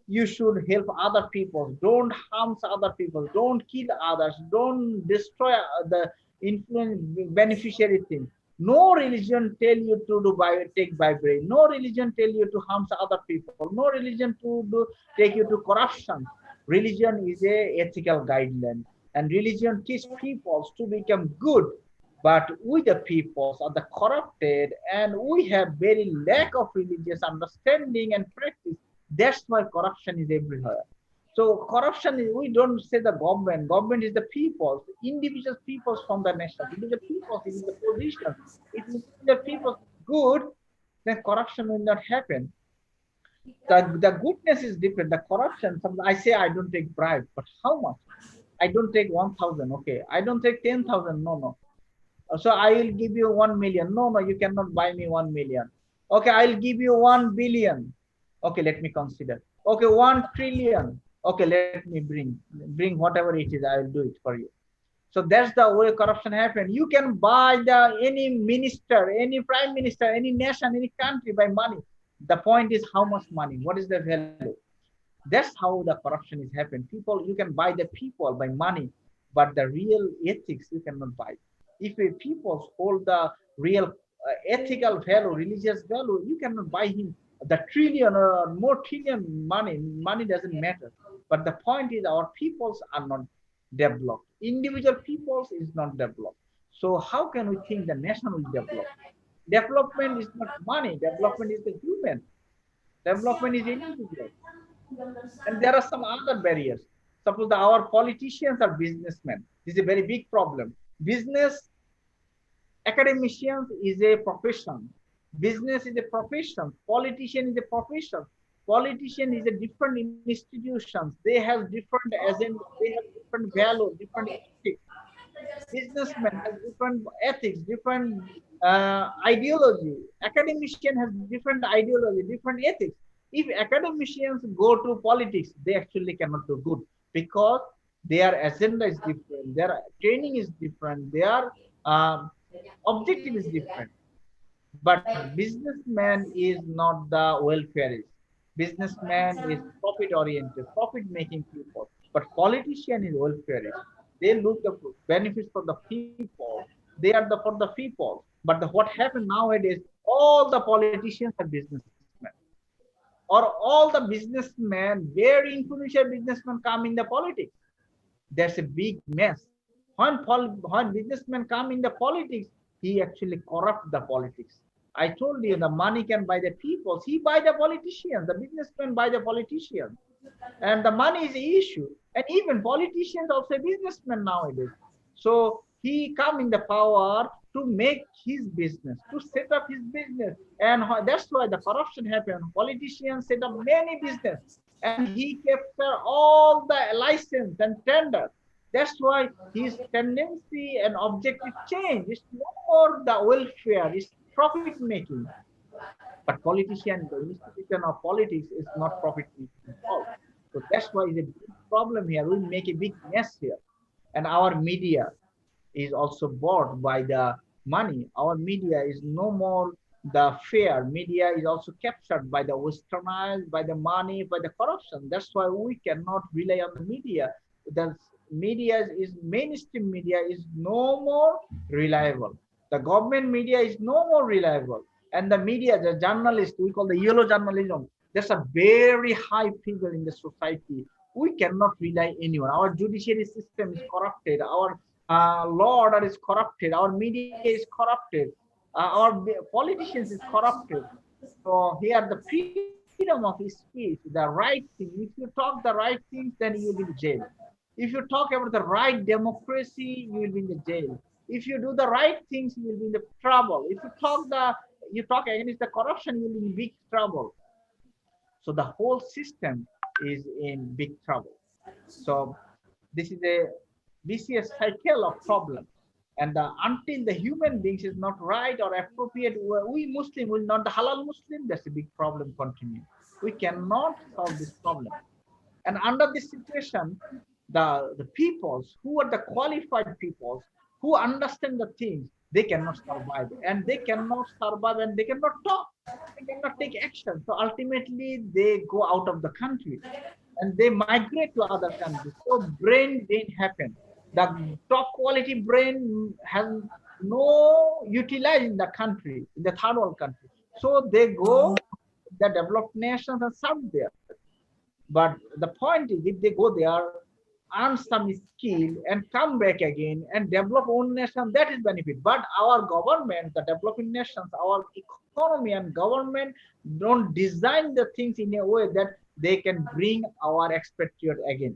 You should help other people. Don't harm other people. Don't kill others. Don't destroy the influence beneficiary thing. No religion tell you to do take bribery. No religion tell you to harm other people. No religion to do take you to corruption. Religion is a ethical guideline, and religion teach people to become good. But we the peoples are the corrupted, and we have very lack of religious understanding and practice. That's why corruption is everywhere. So corruption is, we don't say the government. Government is the peoples, individual peoples from the nation. It is the peoples, it is the position. If the people good, then corruption will not happen. The goodness is different. The corruption, I say I don't take bribe, but how much? I don't take 1,000. Okay. I don't take 10,000. No, no. So I will give you 1 million. No, no, you cannot buy me 1 million. Okay, I'll give you 1 billion. Okay, let me consider. Okay, 1 trillion. Okay, let me bring whatever it is. I will do it for you. So that's the way corruption happens. You can buy any minister, any prime minister, any nation, any country by money. The point is how much money, what is the value? That's how the corruption is happening. People, you can buy the people by money, but the real ethics you cannot buy. If a people hold the real ethical value, religious value, you cannot buy him the trillion or more trillion money. Money doesn't matter. But the point is our peoples are not developed. Individual peoples is not developed. So how can we think the nation will develop? Development is not money. Development is the human. Development is individual. And there are some other barriers. Suppose our politicians are businessmen. This is a very big problem. Business, academicians is a profession. Business is a profession. Politician is a profession. Politician is a different institutions. They have different agenda. They have different value, different ethics. Businessman has different ethics, different ideology. Academician has different ideology, different ethics. If academicians go to politics, they actually cannot do good because their agenda is different, their training is different, their objective is different. But businessman is not the welfareist. Businessman is profit oriented, profit making people. But politician is welfareist. They look the benefits for the people. They are the for the people. But what happened nowadays, all the politicians are businessmen. Or all the businessmen, very influential businessmen come in the politics. There's a big mess. When businessmen come in the politics, he actually corrupt the politics. I told you the money can buy the people. He buy the politicians. The businessmen buy the politicians, and the money is the issue. And even politicians also businessmen nowadays. So he come in the power to make his business, to set up his business, and that's why the corruption happened. Politicians set up many business, and he capture all the license and tender. That's why his tendency and objective change is no more the welfare, it's profit making. But politician, the institution of politics is not profit making at all. So that's why it's a big problem here. We make a big mess here. And our media is also bought by the money. Our media is no more the fair. Media is also captured by the westernized, by the money, by the corruption. That's why we cannot rely on the media. The media is mainstream media is no more reliable. The government media is no more reliable. And the media, the journalists, we call the yellow journalism, there's a very high figure in the society. We cannot rely anyone. Our judiciary system is corrupted. Our law order is corrupted. Our media is corrupted. Our politicians is corrupted. So here the freedom of speech, the right thing. If you talk the right things, then you will be in jail. If you talk about the right democracy, you will be in the jail. If you do the right things, you will be in the trouble. If you talk against the corruption, you will be in big trouble. So the whole system is in big trouble. So this is a vicious cycle of problems. And until the human beings is not right or appropriate, we Muslim will not, the halal Muslim, that's a big problem continue. We cannot solve this problem. And under this situation, the peoples who are the qualified peoples who understand the things, they cannot survive. And they cannot survive and they cannot talk. They cannot take action. So ultimately, they go out of the country and they migrate to other countries. So brain drain happen. The top quality brain has no utilized in the country, in the third world country. So they go the developed nations and serve there. But the point is, if they go there, earn some skill and come back again and develop own nation, that is benefit. But our government, the developing nations, our economy and government don't design the things in a way that they can bring our expatriate again.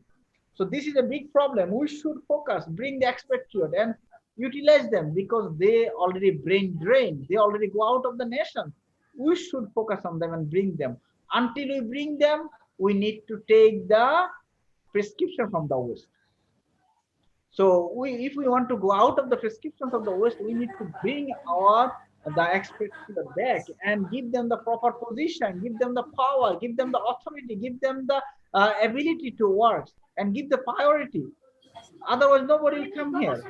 So this is a big problem. We should focus, bring the expatriate and utilize them because they already brain drain. They already go out of the nation. We should focus on them and bring them. Until we bring them, we need to take the prescription from the West. So if we want to go out of the prescriptions of the West, we need to bring the experts back and give them the proper position, give them the power, give them the authority, give them the ability to work, and give the priority. Otherwise, nobody will come here.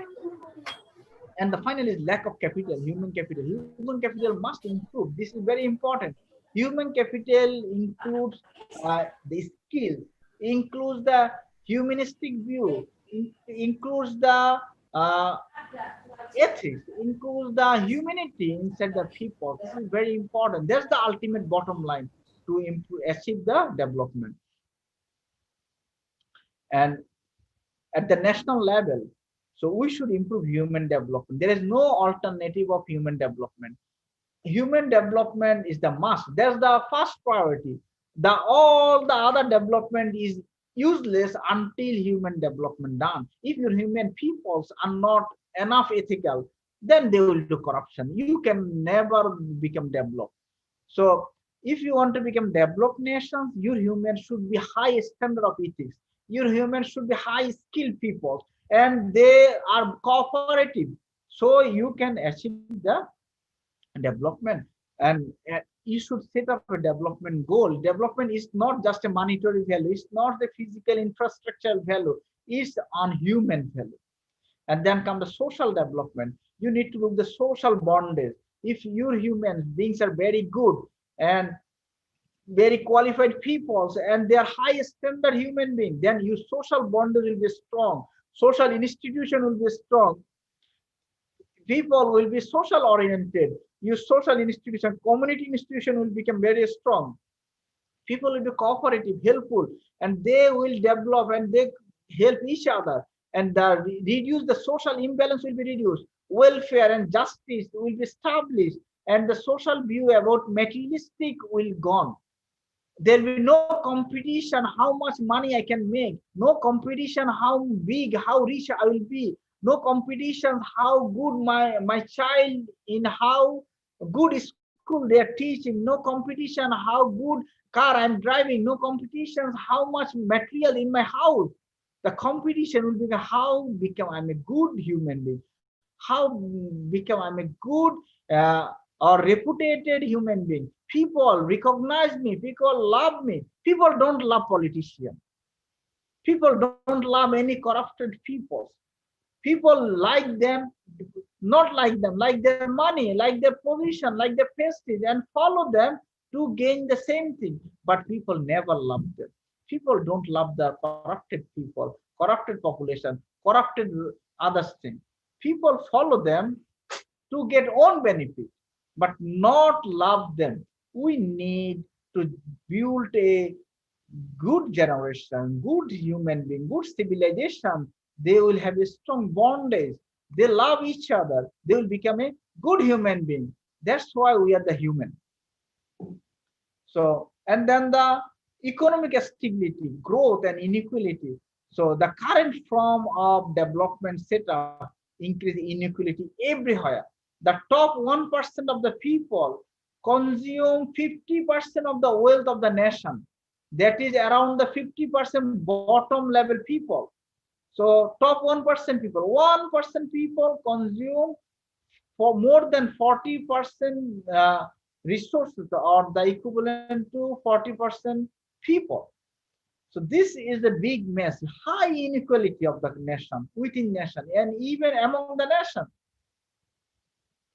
And the final is lack of capital, human capital. Human capital must improve. This is very important. Human capital includes the skills, includes the humanistic view, includes the ethics, includes the humanity inside the people. This is very important. That's the ultimate bottom line to achieve the development. And at the national level, so we should improve human development. There is no alternative of human development. Human development is the must. That's the first priority. All the other development is useless until human development done. If your human peoples are not enough ethical, then they will do corruption. You can never become developed. So if you want to become developed nations, your humans should be high standard of ethics. Your humans should be high skilled people and they are cooperative. So you can achieve the development. And you should set up a development goal. Development is not just a monetary value. It's not the physical infrastructure value. It's on human value. And then come the social development. You need to look the social bondage. If your human beings are very good and very qualified peoples and they are high standard human beings, then your social bondage will be strong. Social institution will be strong. People will be social oriented. Your social institution, community institution will become very strong. People will be cooperative, helpful, and they will develop and they help each other. and reduce the social imbalance will be reduced. Welfare and justice will be established, and the social view about materialistic will gone. There will be no competition how much money I can make, no competition how big, how rich I will be, no competition how good my child in how good school they are teaching, no competition how good car I'm driving, no competition how much material in my house. The competition will be how become I'm a good human being, how become I'm a good or reputed human being. People recognize me, people love me. People don't love politicians. People don't love any corrupted people. People like them, not like them, like their money, like their position, like their prestige, and follow them to gain the same thing. But people never love them. People don't love the corrupted people, corrupted population, corrupted others thing. People follow them to get own benefit, but not love them. We need to build a good generation, good human being, good civilization. They will have a strong bondage. They love each other. They will become a good human being. That's why we are the human. So, and then the economic stability, growth, and inequality. So, the current form of development setup increase inequality everywhere. The top 1% of the people consume 50% of the wealth of the nation. That is around the 50% bottom level people. So top 1% people, 1% people consume for more than 40% resources, or the equivalent to 40% people. So this is a big mess, high inequality of the nation, within nation, and even among the nation.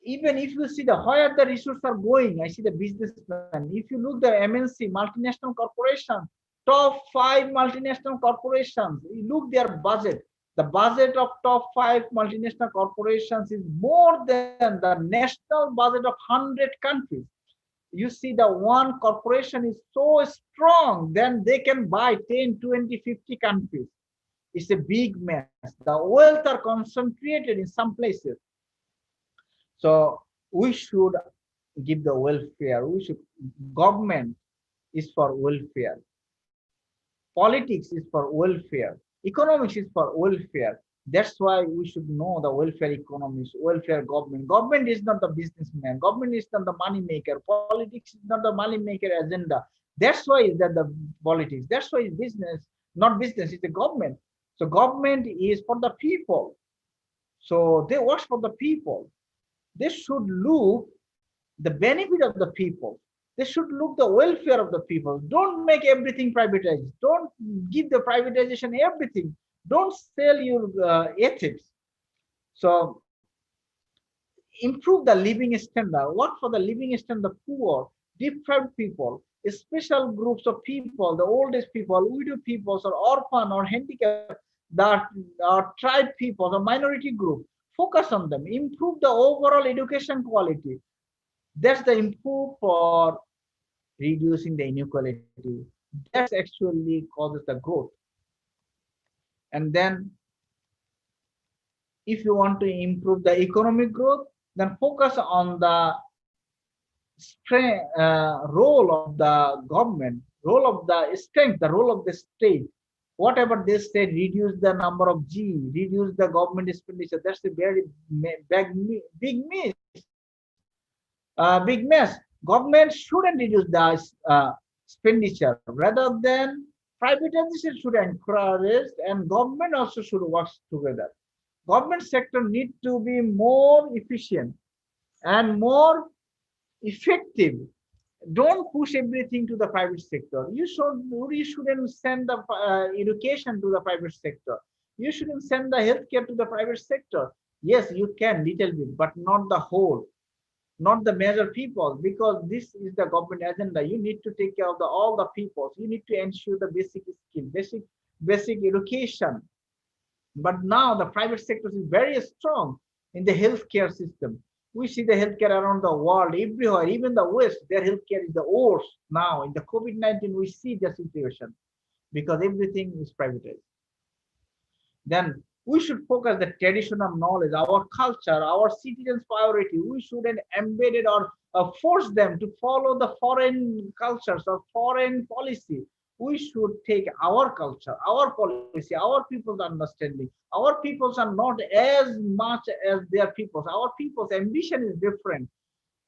Even if you see the where the resources are going, I see the businessmen. If you look the MNC, multinational corporations, top 5 multinational corporations, you look their budget. The budget of top 5 multinational corporations is more than the national budget of 100 countries. You see the one corporation is so strong, then they can buy 10, 20, 50 countries. It's a big mess. The wealth are concentrated in some places. So we should give the welfare. We should, government is for welfare. Politics is for welfare. Economics is for welfare. That's why we should know the welfare economics, welfare government. Government is not the businessman. Government is not the money maker. Politics is not the money maker agenda. That's why is that the politics. That's why it's business, not business. It's the government. So government is for the people. So they work for the people. They should look the benefit of the people. They should look the welfare of the people. Don't make everything privatized. Don't give the privatization everything. Don't sell your ethics. So improve the living standard. Work for the living standard, the poor, deprived people, special groups of people, the oldest people, widow peoples, or orphan or handicapped, that are tribe people, or minority group. Focus on them. Improve the overall education quality. That's the improve for reducing the inequality. That's actually causes the growth. And then if you want to improve the economic growth, then focus on the role of the government, role of the strength, the role of the state. Whatever they say, reduce the number of G, reduce the government expenditure. That's a very big miss. Big mess. Government shouldn't reduce the expenditure. Rather than privatization should encourage, and government also should work together. Government sector need to be more efficient and more effective. Don't push everything to the private sector. You shouldn't send the education to the private sector. You shouldn't send the healthcare to the private sector. Yes, you can little bit, but not the whole, not the major people, because this is the government agenda. You need to take care of all the people. You need to ensure the basic skill, basic education. But now the private sector is very strong in the healthcare system. We see the healthcare around the world, everywhere, even the West, their healthcare is the worst now. In the COVID-19, we see the situation because everything is privatized. Then We should focus the traditional knowledge, our culture, our citizens' priority. We shouldn't embed it or force them to follow the foreign cultures or foreign policy. We should take our culture, our policy, our people's understanding. Our peoples are not as much as their peoples. Our people's ambition is different.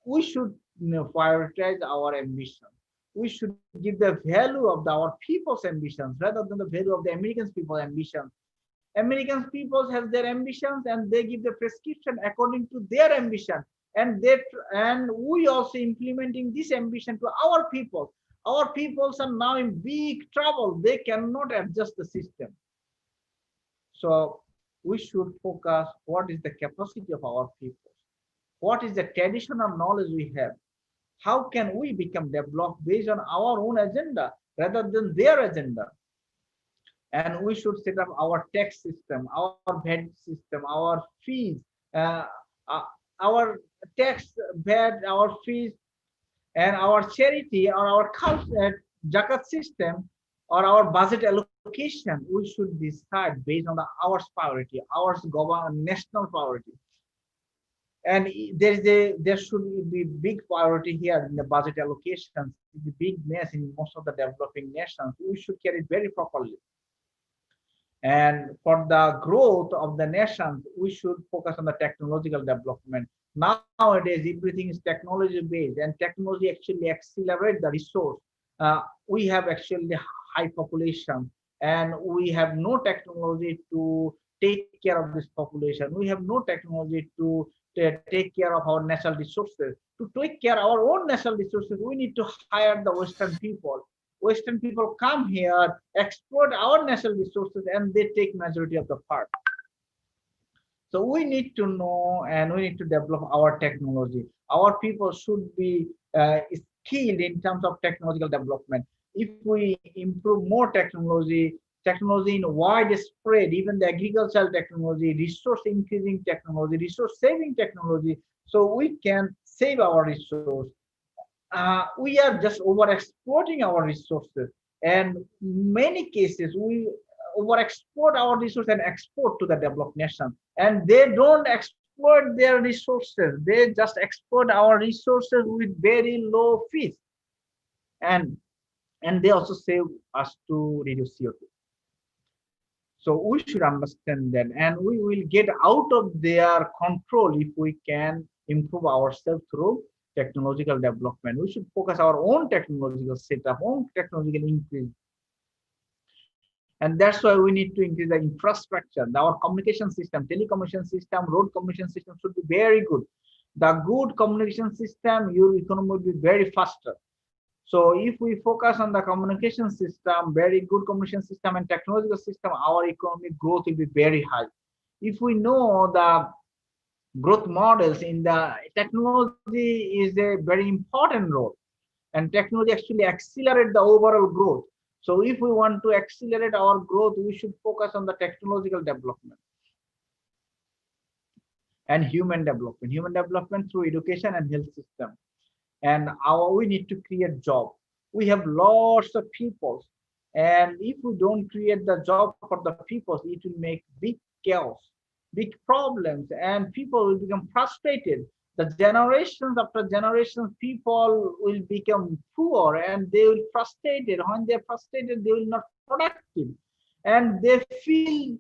We should prioritize our ambition. We should give the value of our people's ambitions rather than the value of the Americans' people's ambitions. Americans peoples have their ambitions and they give the prescription according to their ambition. And we also implementing this ambition to our people. Our peoples are now in big trouble. They cannot adjust the system. So we should focus what is the capacity of our people. What is the traditional knowledge we have? How can we become developed based on our own agenda rather than their agenda? And we should set up our tax system, our VAT system, our fees, uh, uh, our tax, VAT, our fees, and our charity or our culture, zakat system, or our budget allocation. We should decide based on our priority, our national priority. And there should be big priority here in the budget allocations. It's a big mess in most of the developing nations. We should carry it very properly. And for the growth of the nations, we should focus on the technological development. Nowadays, everything is technology based, and technology actually accelerates the resource. We have actually high population, and we have no technology to take care of this population. We have no technology to take care of our natural resources. To take care of our own natural resources, we need to hire the Western people. Western people come here, exploit our natural resources, and they take majority of the part. So we need to know and we need to develop our technology. Our people should be skilled in terms of technological development. If we improve more technology, technology in widespread, even the agricultural technology, resource increasing technology, resource saving technology, so we can save our resource. We are just over exploiting our resources, and many cases we over export our resources and export to the developed nation, and they don't exploit their resources. They just export our resources with very low fees, and they also save us to reduce CO2. So we should understand that, and we will get out of their control if we can improve ourselves through technological development. We should focus our own technological setup, own technological increase. And that's why we need to increase the infrastructure. Our communication system, telecommunication system, road communication system should be very good. The good communication system, your economy will be very faster. So if we focus on the communication system, very good communication system and technological system, our economic growth will be very high. If we know the growth models in the technology is a very important role, and technology actually accelerate the overall growth. So if we want to accelerate our growth, we should focus on the technological development and human development through education and health system. And we need to create job. We have lots of people, and if we don't create the job for the people, it will make big chaos, big problems, and people will become frustrated. The generations after generations, people will become poor and they will frustrated. When they're frustrated, they will not productive, and they feel,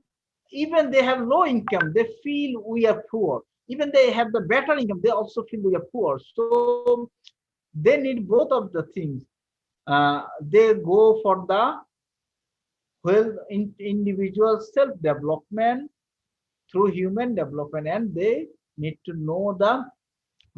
even they have low income, they feel we are poor. Even they have the better income, they also feel we are poor. So they need both of the things. They go for the individual self-development through human development, and they need to know the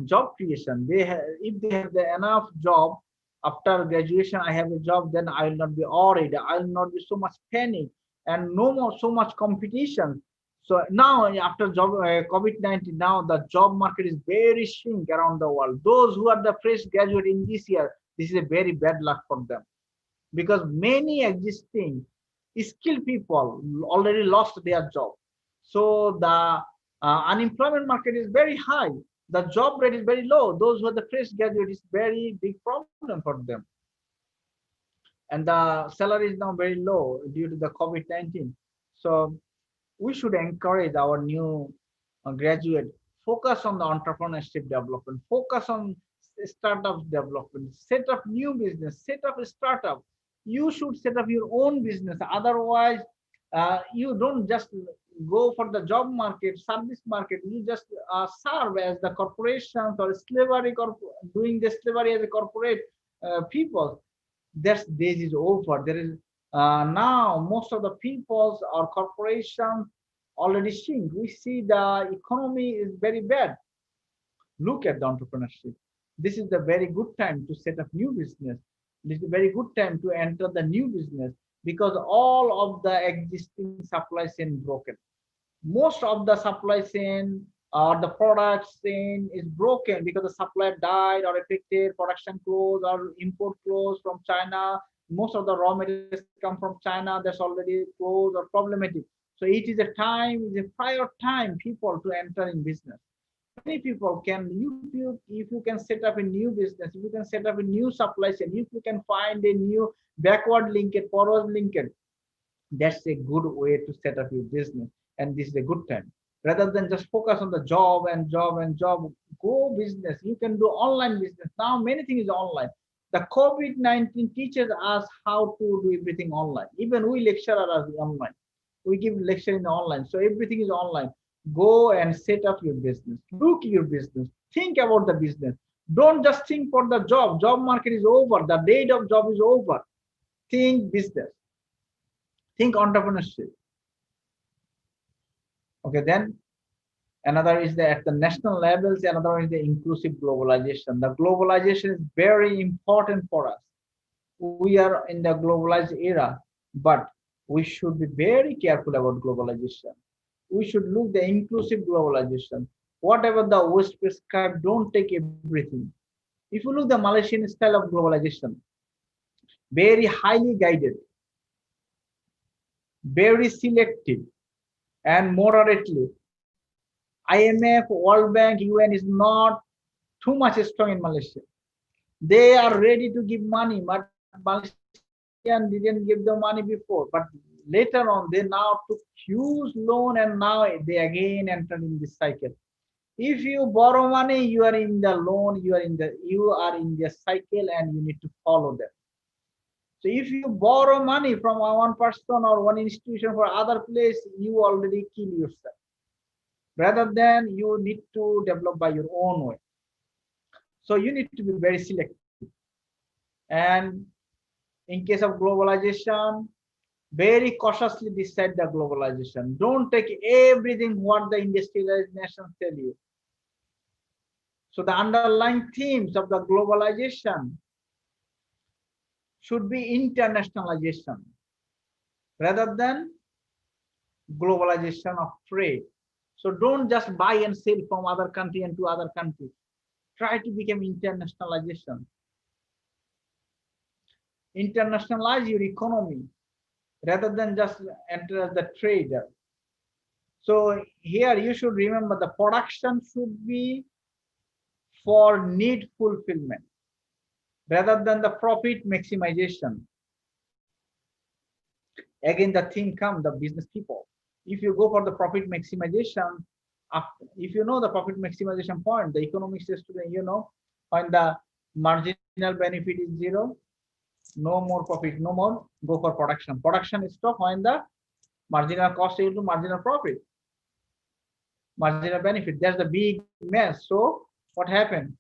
job creation. If they have enough job after graduation, I have a job, then I will not be worried. I will not be so much panic and no more so much competition. So now after COVID-19, now the job market is very shrink around the world. Those who are the fresh graduate in this year, this is a very bad luck for them, because many existing skilled people already lost their job. So the unemployment market is very high. The job rate is very low. Those who are the fresh graduate is very big problem for them. And the salary is now very low due to the COVID-19. So we should encourage our new graduate, focus on the entrepreneurship development, focus on startup development, set up new business, set up a startup. You should set up your own business. Otherwise, you don't just go for the job market, service market. You just serve as the corporations or slavery, doing the slavery as a corporate people. That days is over. There is now most of the peoples or corporations already shrink. We see the economy is very bad. Look at the entrepreneurship. This is the very good time to set up new business. This is a very good time to enter the new business because all of the existing supply chain broken. Most of the supply chain or the product chain is broken because the supplier died or affected, production closed or import closed from China. Most of the raw materials come from China, that's already closed or problematic. So it is a time, it is a prior time people to enter in business. Many people can, if you can set up a new business, if you can set up a new supply chain, if you can find a new backward linkage, forward linkage, that's a good way to set up your business. And this is a good time. Rather than just focus on the job and job and job, go business. You can do online business. Now many things is online. The COVID-19 teaches us how to do everything online. Even we lecture are online. We give lecture in online. So everything is online. Go and set up your business. Look your business. Think about the business. Don't just think for the job. Job market is over. The date of job is over. Think business. Think entrepreneurship. Okay, then another is at the national levels, another one is the inclusive globalization. The globalization is very important for us. We are in the globalized era, but we should be very careful about globalization. We should look the inclusive globalization. Whatever the West prescribed, don't take everything. If you look the Malaysian style of globalization, very highly guided, very selective, and moderately. IMF, World Bank, UN is not too much strong in Malaysia. They are ready to give money, but Malaysian didn't give the money before. But later on, they now took huge loan and now they again entered in this cycle. If you borrow money, you are in the loan, you are in the cycle and you need to follow them. So if you borrow money from one person or one institution for other place, you already kill yourself. Rather than you need to develop by your own way. So you need to be very selective. And in case of globalization, very cautiously decide the globalization. Don't take everything what the industrialized nations tell you. So the underlying themes of the globalization should be internationalization rather than globalization of trade. So don't just buy and sell from other country and to other country. Try to become internationalization. Internationalize your economy rather than just enter as the trader. So here you should remember the production should be for need fulfillment rather than the profit maximization. Again, the thing comes, the business people. If you go for the profit maximization, if you know the profit maximization point, the economics student, you know, when the marginal benefit is zero, no more profit, no more, go for production. Production is stop when the marginal cost equal to marginal profit, marginal benefit. That's the big mess. So what happened?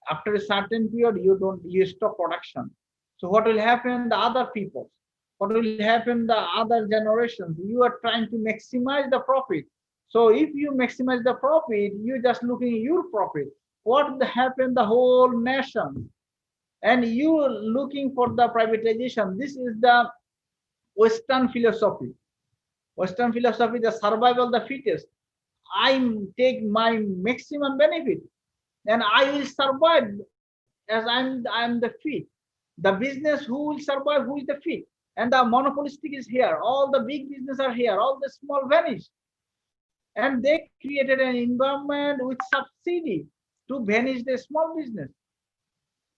After a certain period, you stop production. So what will happen? The other people, what will happen? The other generations, you are trying to maximize the profit. So if you maximize the profit, you're just looking at your profit. What will happen? The whole nation, and you looking for the privatization. This is the Western philosophy. Western philosophy, the survival of the fittest. I take my maximum benefit and I will survive as I'm the fit. The business, who will survive, who is the fit? And the monopolistic is here. All the big business are here, all the small vanish. And they created an environment with subsidy to vanish the small business.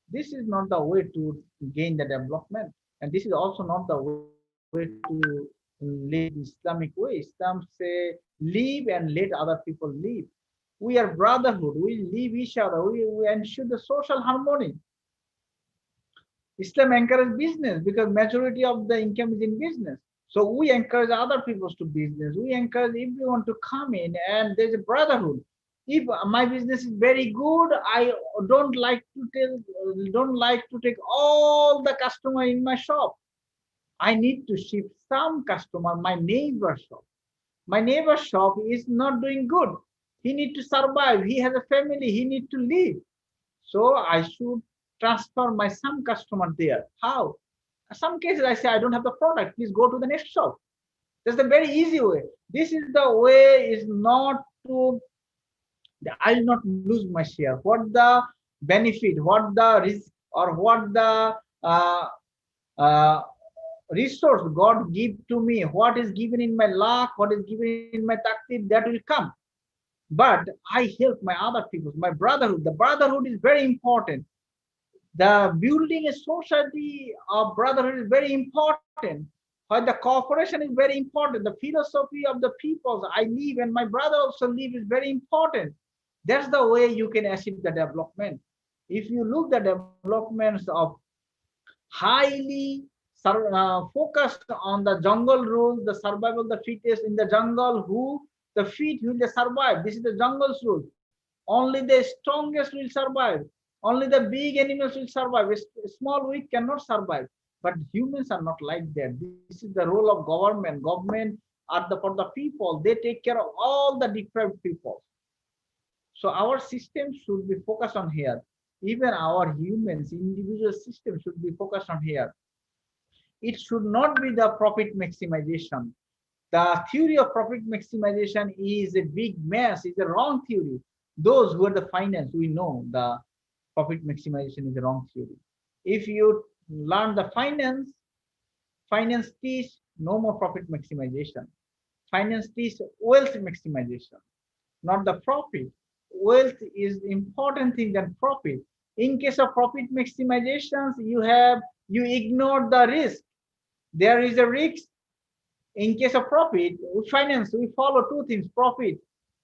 This is not the way to gain the development. And this is also not the way to live Islamic way. Islam say live and let other people live. We are brotherhood. We live each other. We ensure the social harmony. Islam encourages business because majority of the income is in business. So we encourage other people to business. We encourage everyone to come in, and there's a brotherhood. If my business is very good, I don't like to take all the customer in my shop. I need to shift some customer my neighbor shop. My neighbor shop is not doing good. He need to survive. He has a family. He need to live. So I should transfer my some customer there. How? Some cases I say I don't have the product. Please go to the next shop. That's the very easy way. This is the way is not to. I'll not lose my share. What the benefit? What the risk? Or what the uh, resource God give to me? What is given in my luck? What is given in my takdir? That will come. But I help my other people, my brotherhood. The brotherhood is very important. The building a society of brotherhood is very important. But the cooperation is very important. The philosophy of the peoples I live and my brother also live is very important. That's the way you can achieve the development. If you look the developments of highly focused on the jungle rules, the survival of the fittest in the jungle, who the fit will survive. This is the jungle's rule. Only the strongest will survive. Only the big animals will survive. A small weak cannot survive. But humans are not like that. This is the role of government. Government are for the people. They take care of all the deprived people. So our system should be focused on here. Even our humans, individual system should be focused on here. It should not be the profit maximization. The theory of profit maximization is a big mess, is a wrong theory. Those who are the finance, we know the profit maximization is a wrong theory. If you learn the finance teach no more profit maximization. Finance teach wealth maximization, not the profit. Wealth is important thing than profit. In case of profit maximizations, you ignore the risk. There is a risk. In case of profit, finance, we follow two things, profit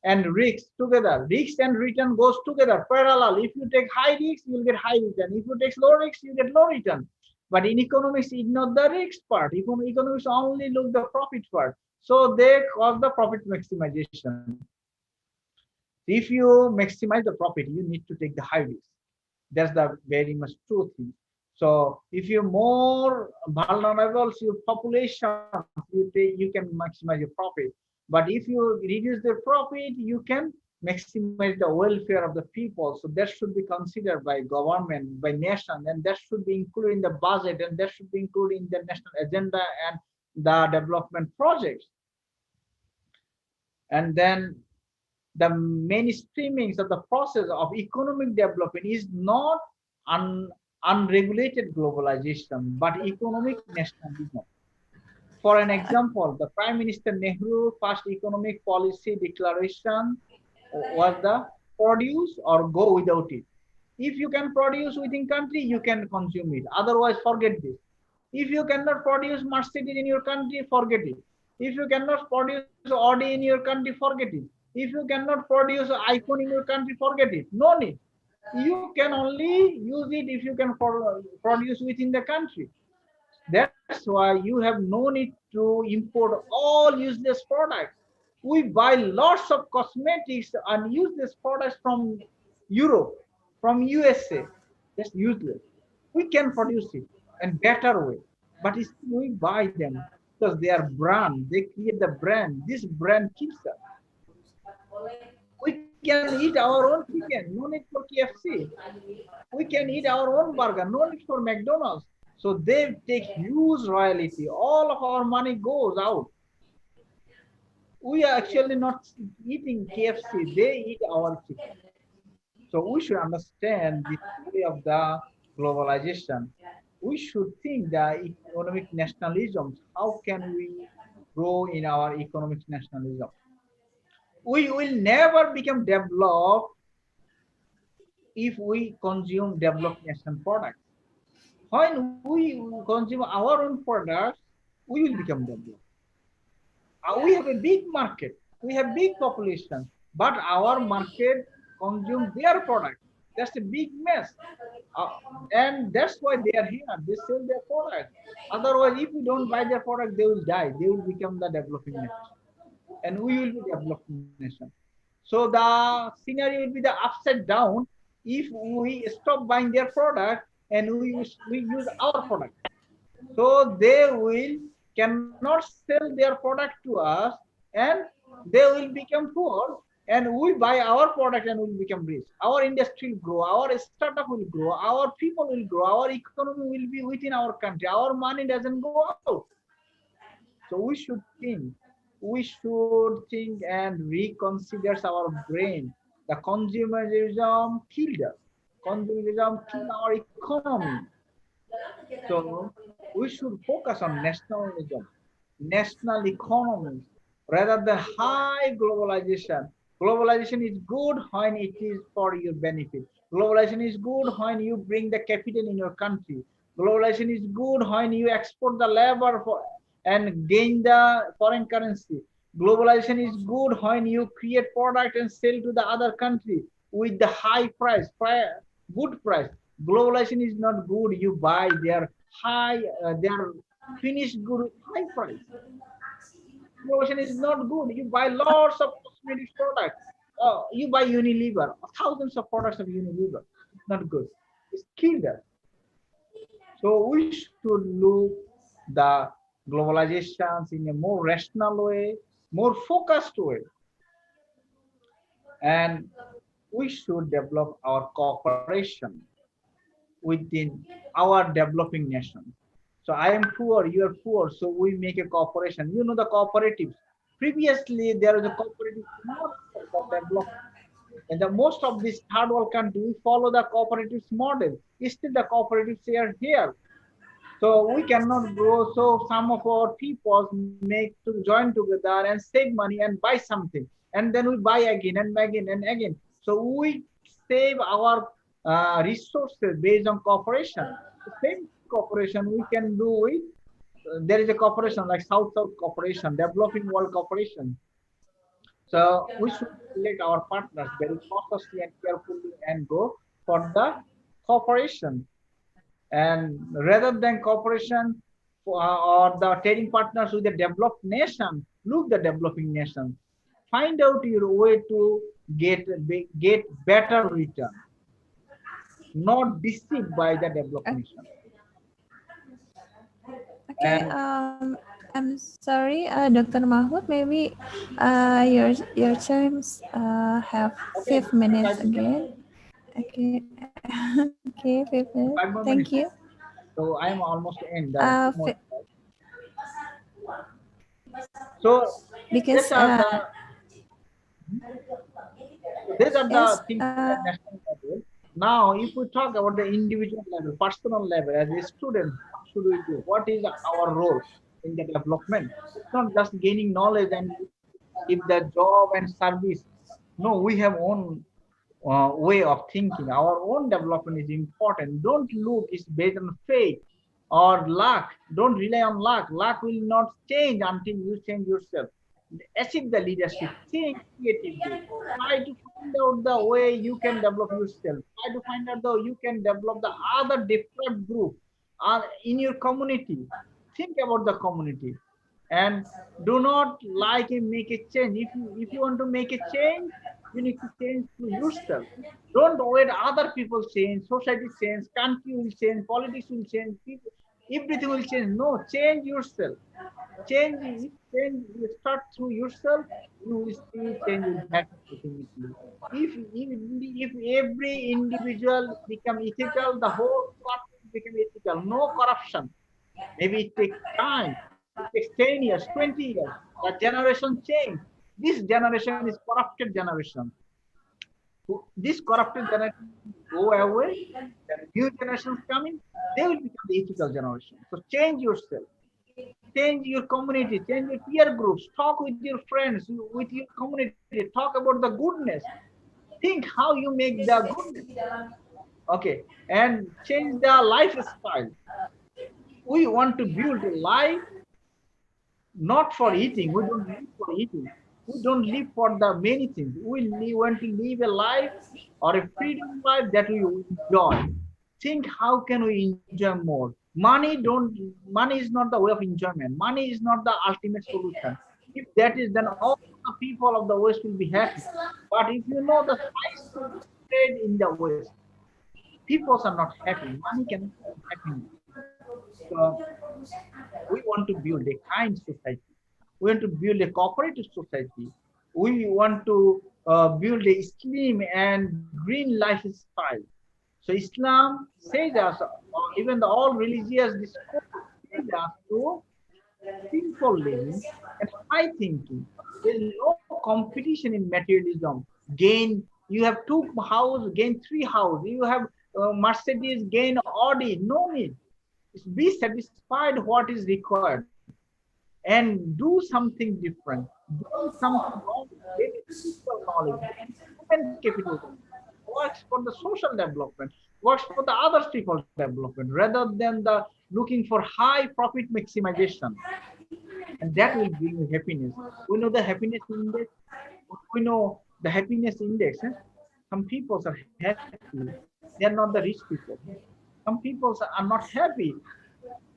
and risk together. Risk and return goes together, parallel. If you take high risk, you will get high return. If you take low risk, you get low return. But in economics, ignore the risk part. Economics only look the profit part. So they cause the profit maximization. If you maximize the profit, you need to take the high risk. That's the very much true thing. So if you're more vulnerable to your population, you can maximize your profit. But if you reduce the profit, you can maximize the welfare of the people. So that should be considered by government, by nation, and that should be included in the budget, and that should be included in the national agenda and the development projects. And then the mainstreamings of the process of economic development is not unregulated globalization, but economic nationalism. For an example, the Prime Minister Nehru first economic policy declaration was the produce or go without it. If you can produce within country, you can consume it. Otherwise, forget this. If you cannot produce Mercedes in your country, forget it. If you cannot produce Audi in your country, forget it. If you cannot produce iPhone in your country, forget it. No need. You can only use it if you can produce within the country. That's why you have no need to import all useless products. We buy lots of cosmetics and useless products from Europe, from USA. That's useless. We can produce it in better way, but we buy them because they are brand. They create the brand. This brand kills us. We can eat our own chicken, no need for KFC. We can eat our own burger, no need for McDonald's. So they take huge royalty. All of our money goes out. We are actually not eating KFC, they eat our chicken. So we should understand the theory of the globalization. We should think the economic nationalism. How can we grow in our economic nationalism? We will never become developed if we consume developed nation products. When we consume our own products, we will become developed. We have a big market, we have big population, but our market consume their product. That's a big mess. Uh, and that's why they are here. They sell their product. Otherwise, if we don't buy their product, they will die. They will become the developing nation, and we will be developing nation. So the scenario will be the upside down if we stop buying their product and we use our product. So they will cannot sell their product to us, and they will become poor, and we buy our product and will become rich. Our industry will grow, our startup will grow, our people will grow, our economy will be within our country. Our money doesn't go out. So we should think. We should think and reconsider our brain. The consumerism killed us. Consumerism killed our economy. So we should focus on nationalism, national economies, rather than high globalization. Globalization is good when it is for your benefit. Globalization is good when you bring the capital in your country. Globalization is good when you export the labor for, and gain the foreign currency. Globalization is good when you create product and sell to the other country with the high price, good price. Globalization is not good. You buy their their finished good with high price. Globalization is not good. You buy lots of cosmetic products. You buy Unilever, thousands of products of Unilever. It's not good. It's killed us. So we should look the globalizations in a more rational way, more focused way, and we should develop our cooperation within our developing nation. So I am poor, you are poor, so we make a cooperation. You know the cooperatives. Previously, there was a cooperative not for development. And the most of this third world country follow the cooperatives model. Still the cooperatives are here. So we cannot grow. So some of our people make to join together and save money and buy something. And then we buy again and again and again. So we save our resources based on cooperation. The same cooperation we can do with, there is a cooperation like South-South cooperation, developing world cooperation. So we should select our partners very cautiously and carefully and go for the cooperation. And rather than cooperation or the trading partners with the developed nation, look the developing nation. Find out your way to get better return, not deceived by the developed nation. Okay, And I'm sorry, Dr. Mahmud, maybe your terms have okay, 5 minutes 5 minutes. again. Okay, okay, 5 minutes. 5 more Thank minutes. you. So I am almost to end. Uh, More. fi- So because these are the yes, things at national level. Now, if we talk about the individual level, personal level, as a student, what should we do? What is our role in the development? It's not just gaining knowledge and if the job and service. No, we have own way of thinking. Our own development is important. Don't look it's based on faith or luck. Don't rely on luck. Luck will not change until you change yourself. Achieve the leadership. Think creatively. Try to find out the way you can develop yourself. Try to find out how you can develop the other different group in your community. Think about the community and do not like and make a change. If you want to make a change, you need to change to yourself. Don't wait other people change, society change, country will change, politics will change, people, everything will change. No, change yourself. Change you start through yourself, you will see change will happen ultimately. If every individual become ethical, the whole world will become ethical. No corruption. Maybe it takes time. It takes 10 years, 20 years. The generation change. This generation is corrupted generation. This corrupted generation go away. The new generations coming, they will become the ethical generation. So change yourself. Change your community, change your peer groups, talk with your friends, with your community, talk about the goodness. Think how you make the goodness. Okay, and change the lifestyle. We want to build a life not for eating. We don't live for eating. We don't live for the many things. We want to live a life or a freedom life that we enjoy. Think how can we enjoy more? Money is not the way of enjoyment. Money is not the ultimate solution. If that is, then all the people of the West will be happy. But if you know the spice to spread in the West, people are not happy. Money cannot be happiness. So we want to build a kind society. We want to build a cooperative society. We want to build a slim and green lifestyle. So Islam says us, or even the all religious discourse says us to simple living and high thinking. There is no competition in materialism. Gain, you have two house, gain three house. You have Mercedes, gain Audi. No need. Be satisfied what is required and do something different. Do something knowledge, gain spiritual knowledge, gain human capital, works for the social development, works for the other people's development, rather than the looking for high profit maximization. And that will bring you happiness. We know the happiness index. We know the happiness index. Some people are happy. They are not the rich people. Some people are not happy.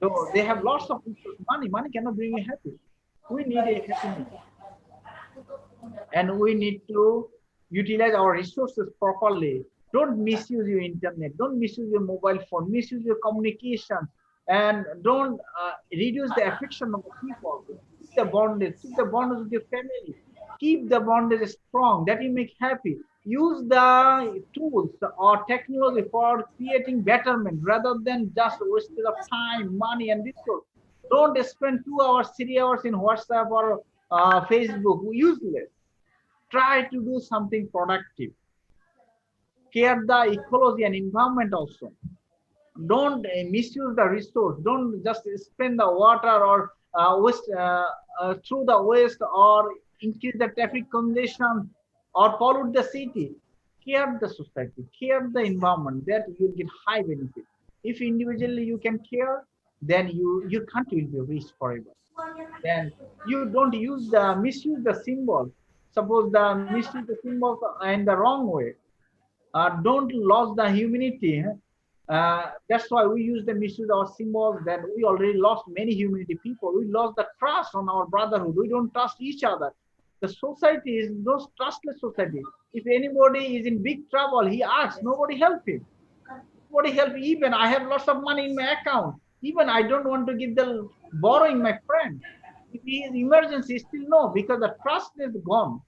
So they have lots of money. Money cannot bring you happy. We need a happiness. And we need to utilize our resources properly. Don't misuse your internet. Don't misuse your mobile phone. Misuse your communication. And don't reduce the affection of the people. Keep the bondage. Keep the bondage with your family. Keep the bondage strong. That you make happy. Use the tools or technology for creating betterment rather than just wasted of time, money, and resource. Don't spend 2 hours, 3 hours in WhatsApp or Facebook. Useless. Try to do something productive. Care the ecology and environment also. Don't misuse the resource. Don't just spend the water or waste through the waste or increase the traffic congestion or pollute the city. Care the society, care the environment, that you will get high benefit. If individually you can care, then your country will be rich forever. Then you don't use the misuse the symbol. Suppose the misuse the symbols in the wrong way. Don't lose the humanity. That's why we use the misuse our symbols. Then we already lost many humanity people. We lost the trust on our brotherhood. We don't trust each other. The society is those trustless society. If anybody is in big trouble, he asks, nobody help him. Nobody help. Even I have lots of money in my account. Even I don't want to give the borrowing my friend. If he is emergency, still no, because the trust is gone.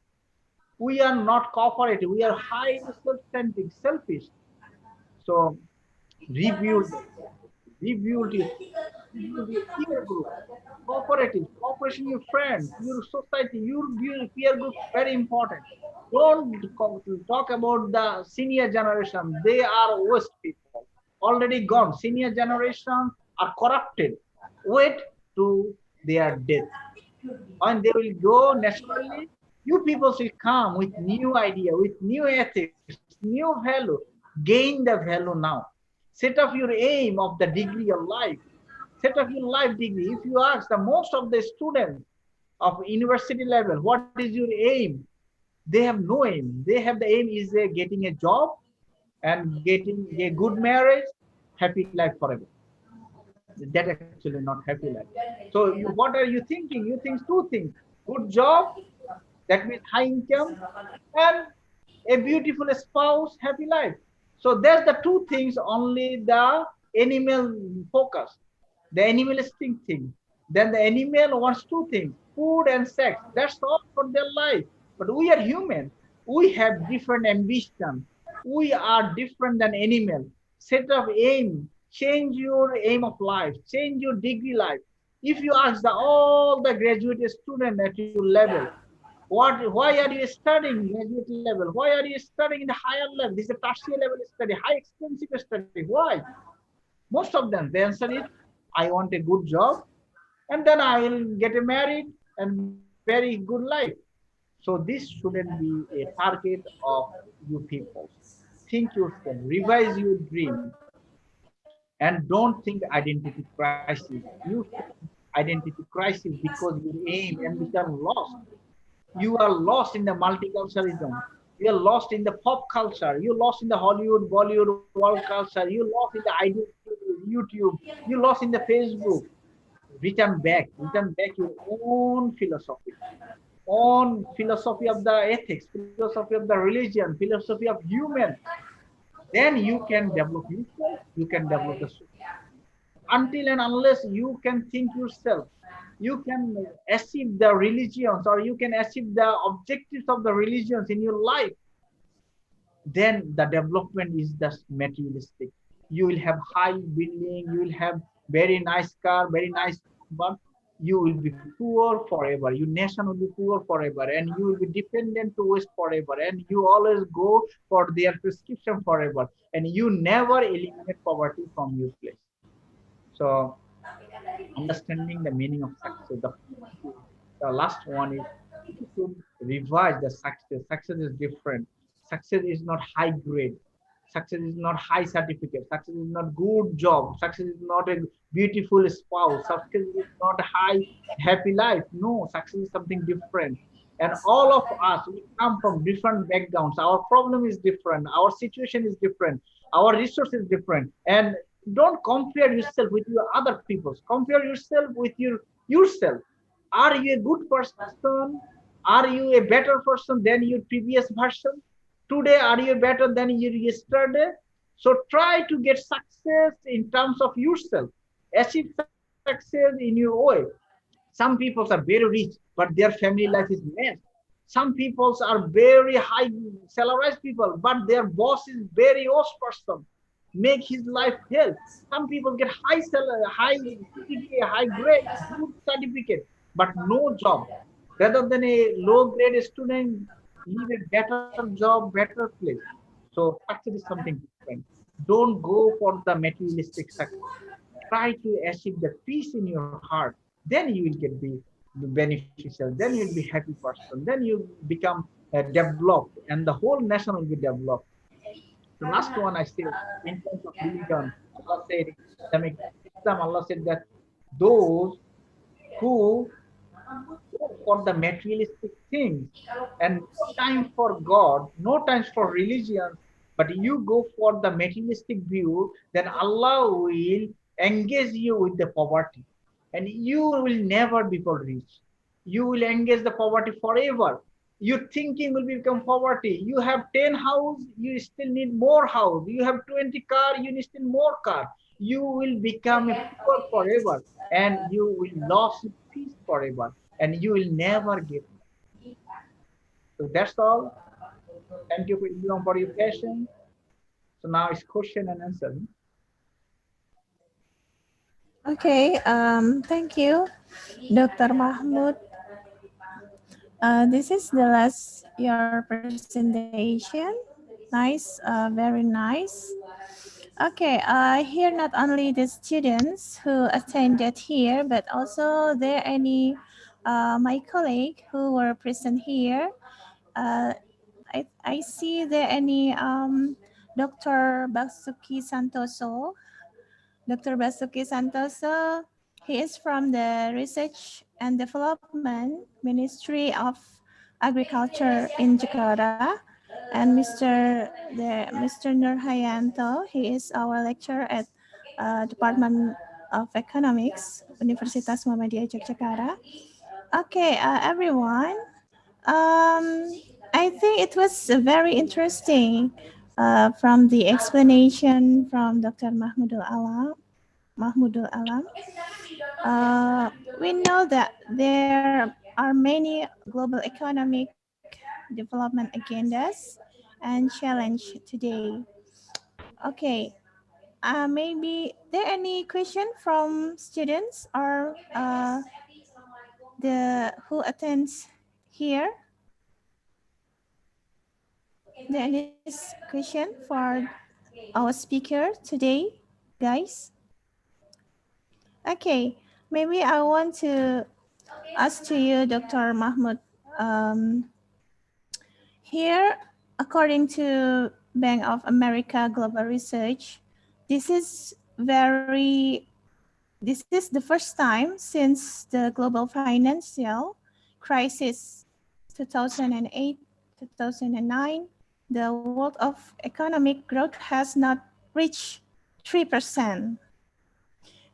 We are not cooperative. We are highly self-centric, selfish. So rebuild, rebuild it, rebuild your peer group, cooperative, cooperation, your friends, your society, your peer group, very important. Don't talk about the senior generation. They are worst people, already gone. Senior generation are corrupted. Wait to their death. And they will go naturally. You people will come with new idea, with new ethics, new value. Gain the value now. Set up your aim of the degree of life. Set up your life degree. If you ask the most of the students of university level, what is your aim? They have no aim. They have the aim is getting a job and getting a good marriage, happy life forever. That actually not happy life. So what are you thinking? You think two things: good job, that means high income, and a beautiful spouse, happy life. So there's the two things only the animal focus, the animalistic thing. Then the animal wants two things: food and sex. That's all for their life. But we are human. We have different ambition. We are different than animal. Set of aim. Change your aim of life. Change your degree life. If you ask all the graduate student at your level, why are you studying graduate level? Why are you studying in the higher level? This is a tertiary level study, high expensive study. Why? Most of them, the answer is, I want a good job, and then I will get married and very good life. So this shouldn't be a target of you people. Think yourself, revise your dream, and don't think identity crisis. You identity crisis because your aim and become lost. You are lost in the multiculturalism. You are lost in the pop culture. You're lost in the Hollywood, Bollywood, world culture. You lost in the ideal YouTube. You lost in the Facebook. Return back your own philosophy of the ethics, philosophy of the religion, philosophy of human. Then you can develop yourself. You can develop the soul. Until and unless you can think yourself, you can achieve the religions or you can achieve the objectives of the religions in your life, then the development is just materialistic. You will have high building, you will have very nice car, very nice, but you will be poor forever. Your nation will be poor forever, and you will be dependent to West forever, and you always go for their prescription forever, and you never eliminate poverty from your place. So understanding the meaning of success. The last one is you should revise the success. Success is different. Success is not high grade. Success is not high certificate. Success is not good job. Success is not a beautiful spouse. Success is not high happy life. No, success is something different. And all of us, we come from different backgrounds. Our problem is different. Our situation is different. Our resource is different. And don't compare yourself with your other people's. Compare yourself with yourself. Are you a good person? Are you a better person than your previous version? Today, are you better than you yesterday? So try to get success in terms of yourself. Achieve success in your way. Some people are very rich, but their family life is mess. Some people are very high salarized people, but their boss is very worst person. Make his life hell. Some people get high salary, high CGPA, high grade, good certificate, but no job. Rather than a low grade student, leave a better job, better place. So success is something different. Don't go for the materialistic success. Try to achieve the peace in your heart. Then you will get be beneficial. Then you'll be happy person. Then you become developed, and the whole nation will be developed. The last one I say in terms of religion, Allah said in Islam, Allah said that those who go for the materialistic things and no time for God, no time for religion, but you go for the materialistic view, then Allah will engage you with the poverty and you will never become rich. You will engage the poverty forever. Your thinking will become poverty. You have 10 house, you still need more house. You have 20 car, you need still more car. You will become a poor forever and you will lose peace forever and you will never get it. So that's all. Thank you everyone for your patience. So now it's question and answer. Okay, thank you, Dr. Mahmud. This is the last your presentation. Nice, very nice. Okay, here not only the students who attended here, but also there any my colleague who were present here. Uh, I see there any Dr. Basuki Santoso. Dr. Basuki Santoso, he is from the Research and Development Ministry of Agriculture in Jakarta. And Mr. Nurhayanto, he is our lecturer at Department of Economics, Universitas Muhammadiyah Yogyakarta. Okay, everyone. I think it was very interesting from the explanation from Dr. Mahmudul Alam. We know that there are many global economic development agendas and challenge today. Okay, maybe there any question from students or the who attends here? There is question for our speaker today, guys. Okay, maybe I want to ask to you, Dr. Mahmud. Here, according to Bank of America Global Research, this is very this is the first time since the global financial crisis 2008, 2009, the world of economic growth has not reached 3%.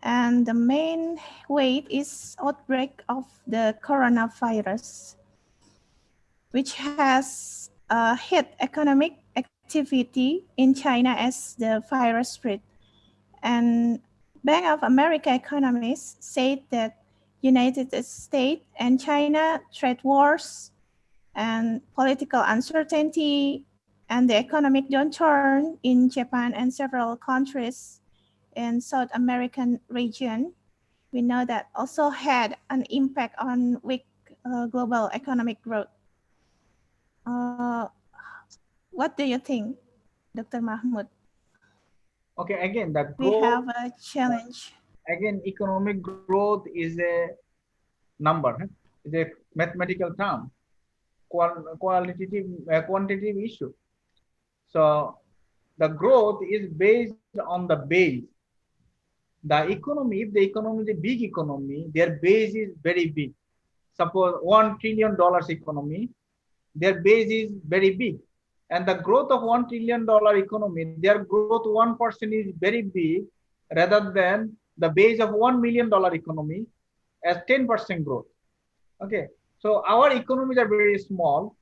And the main weight is outbreak of the coronavirus, which has hit economic activity in China as the virus spread. And Bank of America economists said that United States and China trade wars and political uncertainty and the economic downturn in Japan and several countries in South American region, we know that also had an impact on weak global economic growth. What do you think, Dr. Mahmud? Okay, again, that We growth, have a challenge. again, economic growth is a number, is a mathematical term, quantitative issue. So the growth is based on the base. The economy, if the economy is a big economy, their base is very big. Suppose $1 trillion economy, their base is very big. And the growth of $1 trillion economy, their growth 1% is very big rather than the base of $1 million economy as 10% growth. Okay, so our economies are very small.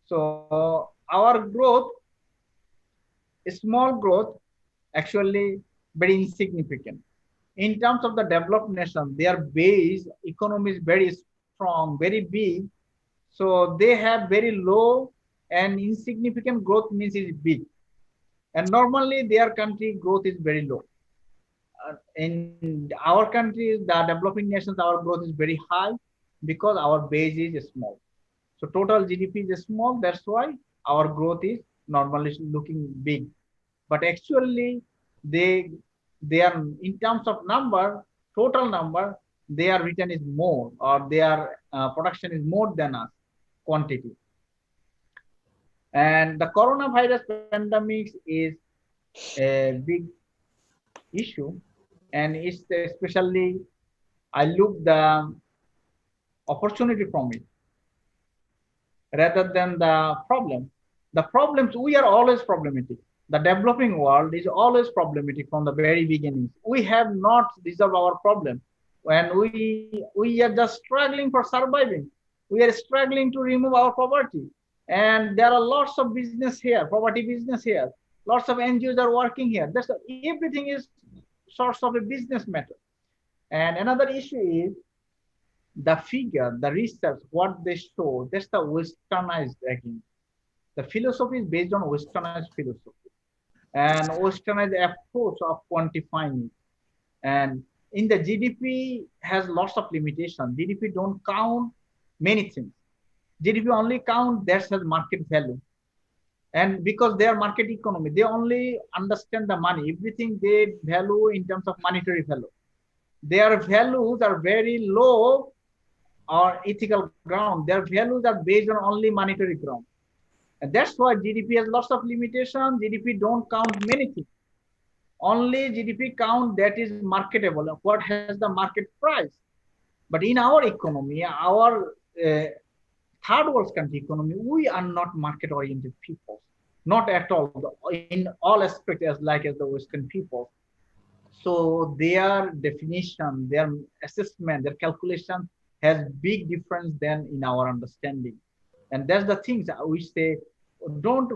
So our growth, small growth, actually very insignificant. In terms of the developed nation, their base economy is very strong, very big. So they have very low and insignificant growth means is big. And normally their country growth is very low. In our country, the developing nations, our growth is very high because our base is small. So total GDP is small. That's why our growth is normally looking big. But actually, they are in terms of number, total number, their return is more, or their production is more than us quantity. And the coronavirus pandemic is a big issue, and it's especially I look the opportunity from it rather than the problem. The problems, we are always problematic. The developing world is always problematic from the very beginning. We have not resolved our problem. When we are just struggling for surviving. We are struggling to remove our poverty. And there are lots of business here, poverty business here. Lots of NGOs are working here. Everything is source of a business matter. And another issue is the figure, the research, what they show, that's the westernized again. The philosophy is based on westernized philosophy and westernized approach of quantifying it. And in the GDP has lots of limitations. GDP don't count many things. GDP only count that has market value. And because they are market economy, they only understand the money. Everything they value in terms of monetary value. Their values are very low or ethical ground. Their values are based on only monetary ground. And that's why GDP has lots of limitations. GDP don't count many things. Only GDP count that is marketable, what has the market price. But in our economy, our third world country economy, we are not market-oriented people. Not at all, in all aspects as the Western people. So their definition, their assessment, their calculation has big difference than in our understanding. And that's the things we say, don't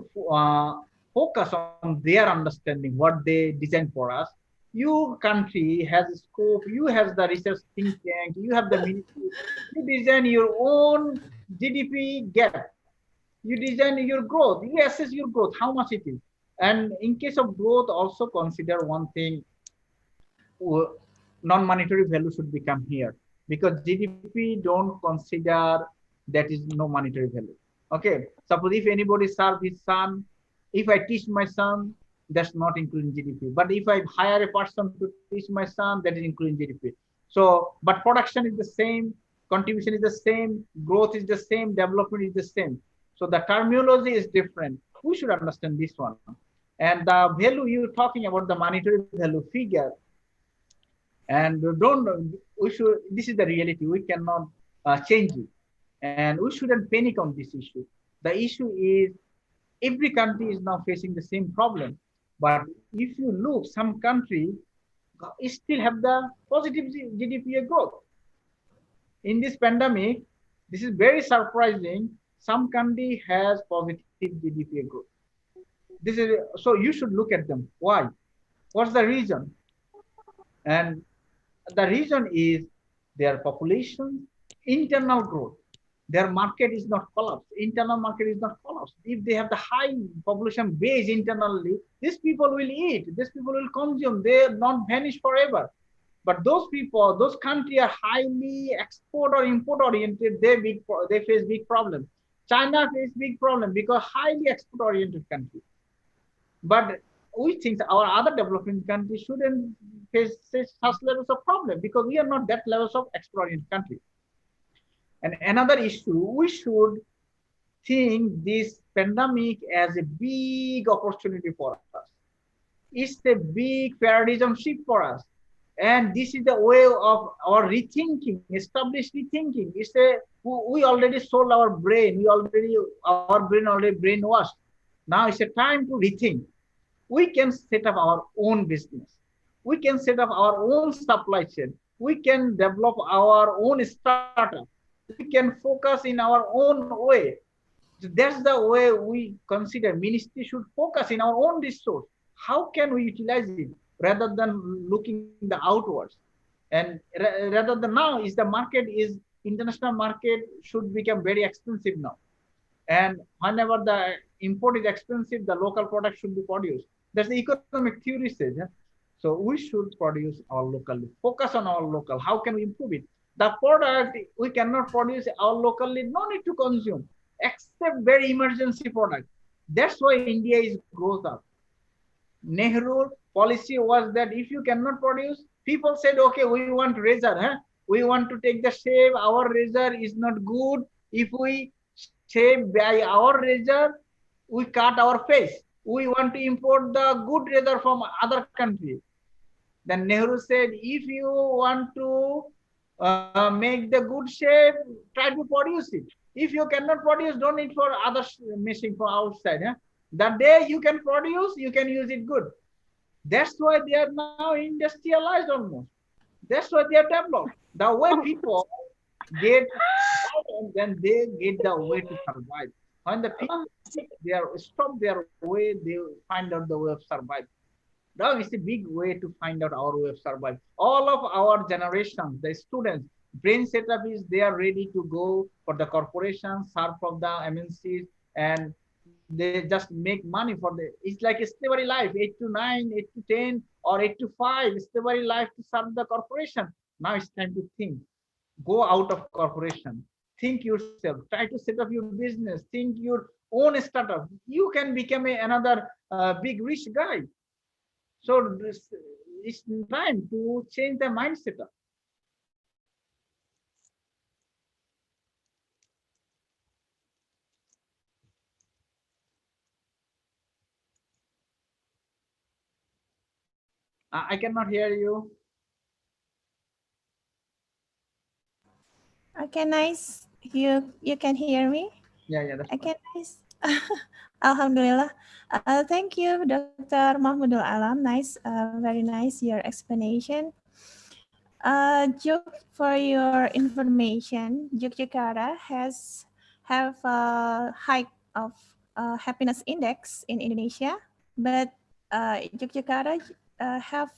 focus on their understanding, what they design for us. Your country has a scope, you have the research think tank, you have the ministry, you design your own GDP gap. You design your growth, you assess your growth, how much it is. And in case of growth, also consider one thing, non-monetary value should become here because GDP don't consider that is no monetary value. Okay, suppose if anybody serve his son, if I teach my son, that's not including GDP. But if I hire a person to teach my son, that is including GDP. So, but production is the same, contribution is the same, growth is the same, development is the same. So the terminology is different. We should understand this one. And the value you're talking about, the monetary value figure, And we should, this is the reality, we cannot change it. And we shouldn't panic on this issue. The issue is every country is now facing the same problem. But if you look, some countries still have the positive GDP growth. In this pandemic, this is very surprising. Some country has positive GDP growth. This is, so you should look at them. Why? What's the reason? And the reason is their population, internal growth. Their market is not collapsed. Internal market is not collapsed. If they have the high population base internally, these people will eat. These people will consume. They will not vanish forever. But those people, those countries are highly export or import oriented. They face big problems. China face big problem because highly export oriented country. But we think our other developing countries shouldn't face such levels of problem because we are not that levels of export oriented country. And another issue, we should think this pandemic as a big opportunity for us. It's a big paradigm shift for us. And this is the way of our rethinking, established rethinking. It's a, we already sold our brain. Our brain already brainwashed. Now it's a time to rethink. We can set up our own business. We can set up our own supply chain. We can develop our own startup. We can focus in our own way. So that's the way we consider ministry should focus in our own resource. How can we utilize it rather than looking the outwards? And rather than now is the market is international market should become very expensive now. And whenever the import is expensive, the local product should be produced. That's the economic theory says. Yeah? So we should produce our locally, focus on our local. How can we improve it? The product we cannot produce our locally, no need to consume, except very emergency product. That's why India is growth up. Nehru policy was that if you cannot produce, people said, okay, we want razor. Huh? We want to take the shave. Our razor is not good. If we shave by our razor, we cut our face. We want to import the good razor from other countries. Then Nehru said, if you want to make the good shave, try to produce it. If you cannot produce, don't need for other machine from outside. Huh? The day you can produce, you can use it good. That's why they are now industrialized almost. That's why they are developed. The way people get, then they get the way to survive. When the people they are stop their way, they find out the way of survive. Now it's a big way to find out our way of survive. All of our generations, the students, brain setup is they are ready to go for the corporations, serve from the MNCs, and they just make money for the, it's like a slavery life, 8 to 9, 8 to 10, or 8 to 5, slavery life to serve the corporation. Now it's time to think. Go out of corporation. Think yourself. Try to set up your business. Think your own startup. You can become another big rich guy. So it's time to change the mindset. I cannot hear you. Okay, nice. You can hear me? Yeah, that's okay, nice. Alhamdulillah. Thank you, Dr. Mahmudul Alam. Nice, very nice your explanation. Just for your information, Yogyakarta have a high of happiness index in Indonesia, but Yogyakarta have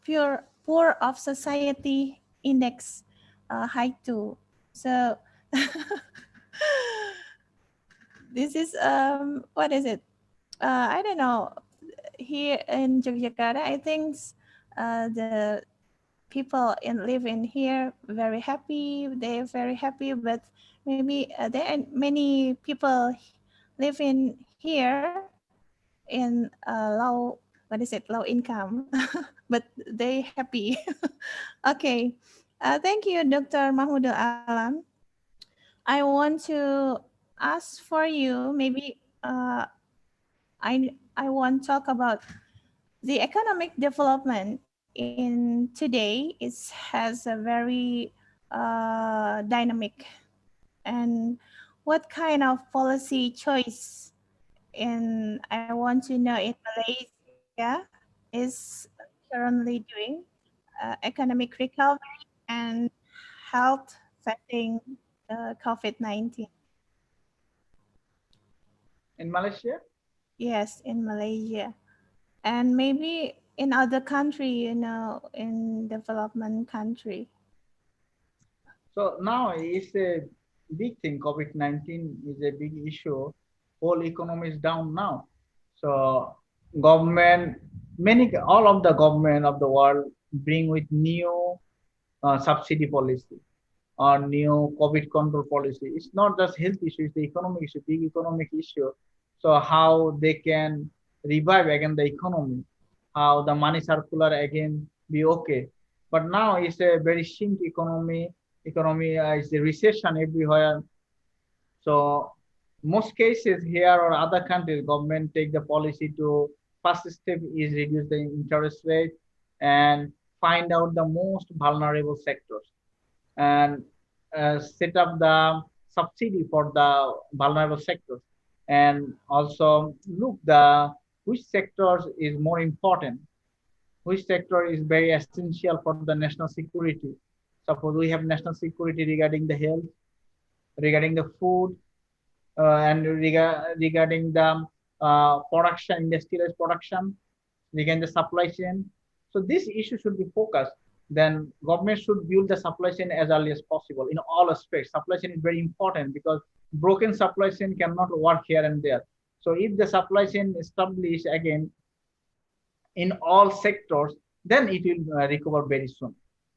poor of society index high too. So this is what is it? I don't know. Here in Yogyakarta, I think the people live in here very happy. They're very happy, but maybe there are many people live in here in low, what is it, low income, but they happy. Okay, thank you, Dr. Mahmudul Alam. I want to ask for you, maybe I want to talk about the economic development in today it has a very dynamic. And what kind of policy choice in I want to know in Malaysia is currently doing economic recovery and health fighting COVID-19? In Malaysia? Yes, in Malaysia. And maybe in other country, you know, in development country. So now it's a big thing. COVID-19 is a big issue. Whole economy is down now. So government, all of the government of the world bring with new subsidy policy or new COVID control policy. It's not just health issue, it's the economic issue, big economic issue. So how they can revive again the economy, how the money circular again be okay. But now it's a very sink economy is a recession everywhere. So most cases here or other countries, government take the policy to first step is reduce the interest rate and find out the most vulnerable sectors and set up the subsidy for the vulnerable sectors and also look the which sectors is more important, which sector is very essential for the national security. Suppose we have national security regarding the health, regarding the food, and regarding the production, industrialized production, regarding the supply chain. So this issue should be focused. Then government should build the supply chain as early as possible in all aspects. Supply chain is very important because broken supply chain cannot work here and there. So if the supply chain established again in all sectors, then it will recover very soon.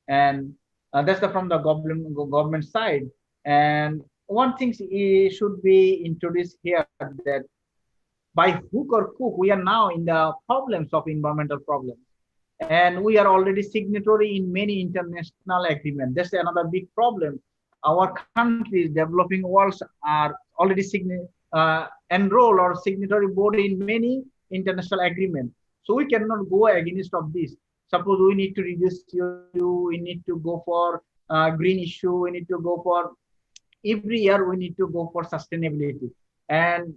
And that's from the government side. And one thing should be introduced here that by hook or crook, we are now in the problems of environmental problems. And we are already signatory in many international agreements. That's another big problem. Our countries, developing worlds, are already enrolled or signatory board in many international agreements. So we cannot go against of this. Suppose we need to reduce CO2, we need to go for green issue, we need to go for every year we need to go for sustainability. And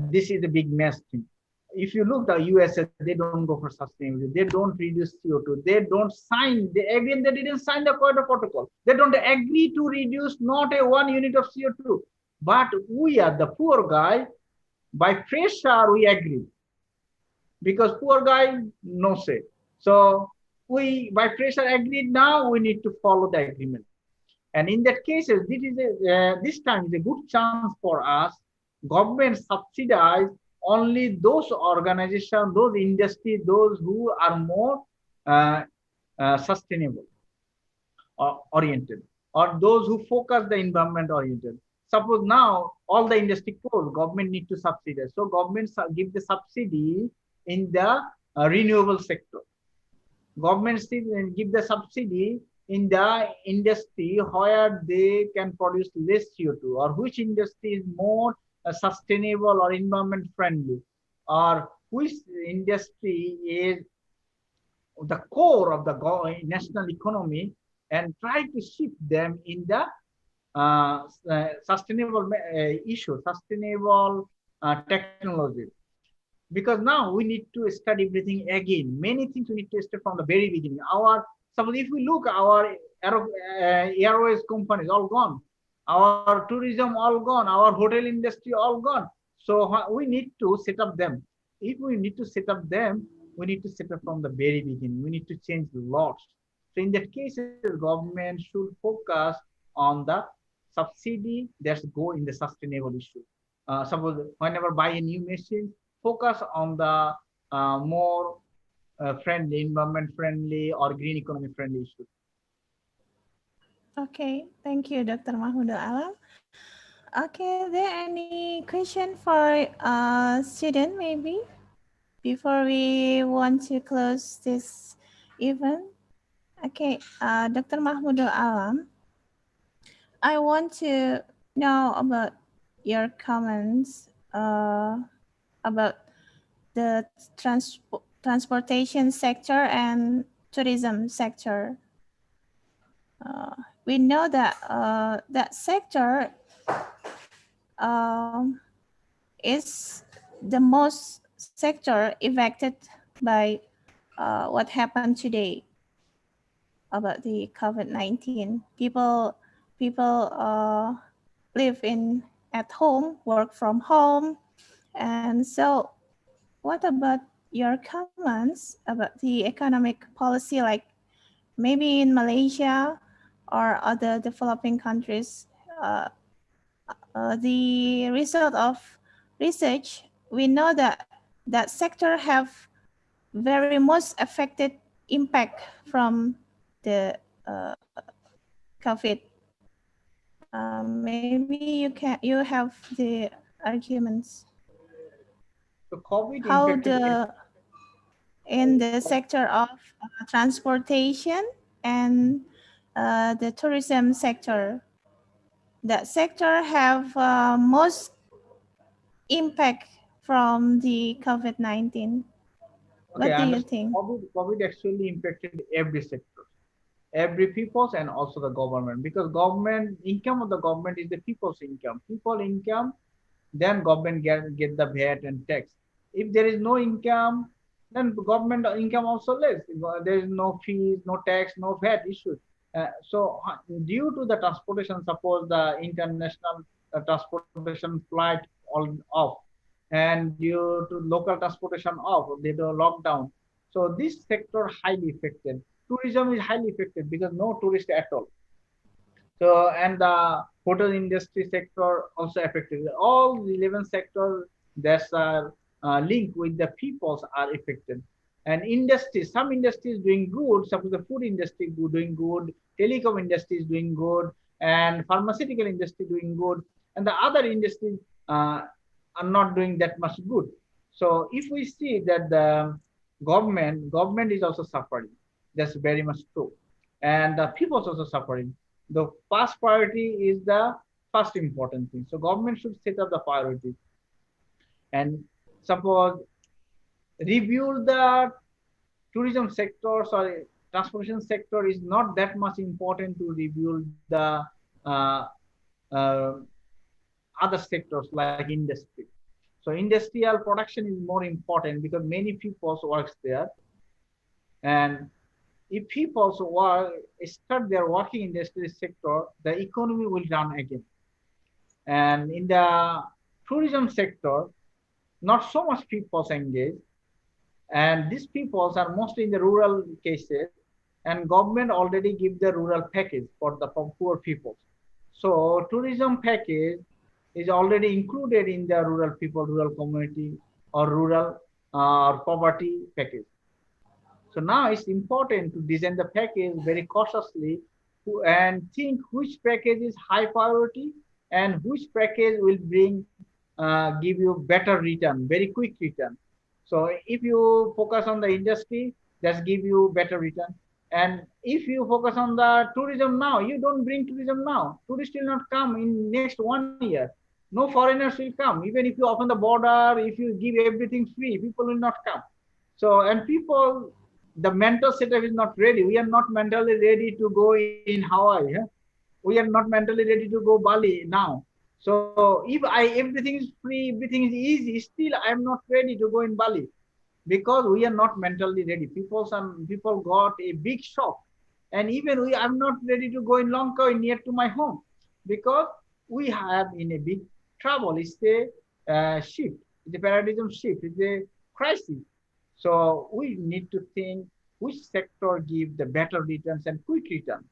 this is a big mess thing. If you look the USA, they don't go for sustainability. They don't reduce CO2. They don't sign. Again, they didn't sign the Kyoto Protocol. They don't agree to reduce not a 1 unit of CO2. But we are the poor guy. By pressure, we agree. Because poor guy, no say. So we, by pressure, agreed. Now we need to follow the agreement. And in that case, this time is a good chance for us. Government subsidize only those organizations, those industries, those who are more sustainable or oriented, or those who focus the environment oriented. Suppose now all the industry close, government need to subsidize. So government give the subsidy in the renewable sector. Government give the subsidy in the industry where they can produce less CO2, or which industry is more sustainable or environment friendly, or which industry is the core of the national economy, and try to shift them in the sustainable sustainable technology. Because now we need to study everything again. Many things we need to start from the very beginning. Suppose if we look, our airways companies all gone, our tourism all gone, our hotel industry all gone. So we need to set up them. If we need to set up them, we need to set up from the very beginning. We need to change lots. So in that case, government should focus on the subsidy that go in the sustainable issue. Suppose whenever buy a new machine, focus on the more friendly, environment friendly or green economy friendly issue. Okay, thank you, Dr. Mahmudul Alam. Okay, are there any question for student maybe before we want to close this event? Okay, Dr. Mahmudul Alam, I want to know about your comments about the transportation sector and tourism sector. We know that that sector is the most sector affected by what happened today about the COVID-19. People live at home, work from home, and so what about your comments about the economic policy, like maybe in Malaysia or other developing countries? The result of research, we know that that sector have very most affected impact from the COVID. Maybe you have the arguments. So COVID How impacted in the sector of transportation and the tourism sector, that sector have most impact from the COVID-19. What do you think? COVID actually impacted every sector, every people's and also the government, because government income of the government is the people's income. People income, then government get the VAT and tax. If there is no income, then government income also less. There is no fees, no tax, no VAT issues. So due to the transportation, suppose the international transportation flight all off, and due to local transportation off, they do lockdown. So this sector highly affected. Tourism is highly affected because no tourist at all. So, and the hotel industry sector also affected. All the 11 sectors that are linked with the peoples are affected. And industries, some industries doing good, suppose the food industry doing good, telecom industry is doing good, and pharmaceutical industry doing good, and the other industries are not doing that much good. So if we see that the government is also suffering, that's very much true. And the people also suffering. The first priority is the first important thing. So government should set up the priorities. And suppose review the tourism sector, sorry, transportation sector is not that much important to review the uh, uh, other sectors like industry. So industrial production is more important because many people works there. And if people start their working industry sector, the economy will run again. And in the tourism sector, not so much people engage. And these peoples are mostly in the rural cases, and government already give the rural package for the poor people. So tourism package is already included in the rural people, rural community, or rural poverty package. So now it's important to design the package very cautiously and think which package is high priority and which package will give you better return, very quick return. So if you focus on the industry, that's give you better return. And if you focus on the tourism now, you don't bring tourism now. Tourists will not come in next 1 year. No foreigners will come. Even if you open the border, if you give everything free, people will not come. So, and people, the mental setup is not ready. We are not mentally ready to go in Hawaii. Huh? We are not mentally ready to go Bali now. So if everything is free, everything is easy, still I am not ready to go in Bali because we are not mentally ready. People got a big shock, and even I'm not ready to go in Lanka near to my home because we have in a big trouble. It's a shift, it's a paradigm shift, it's a crisis. So we need to think which sector give the better returns and quick return.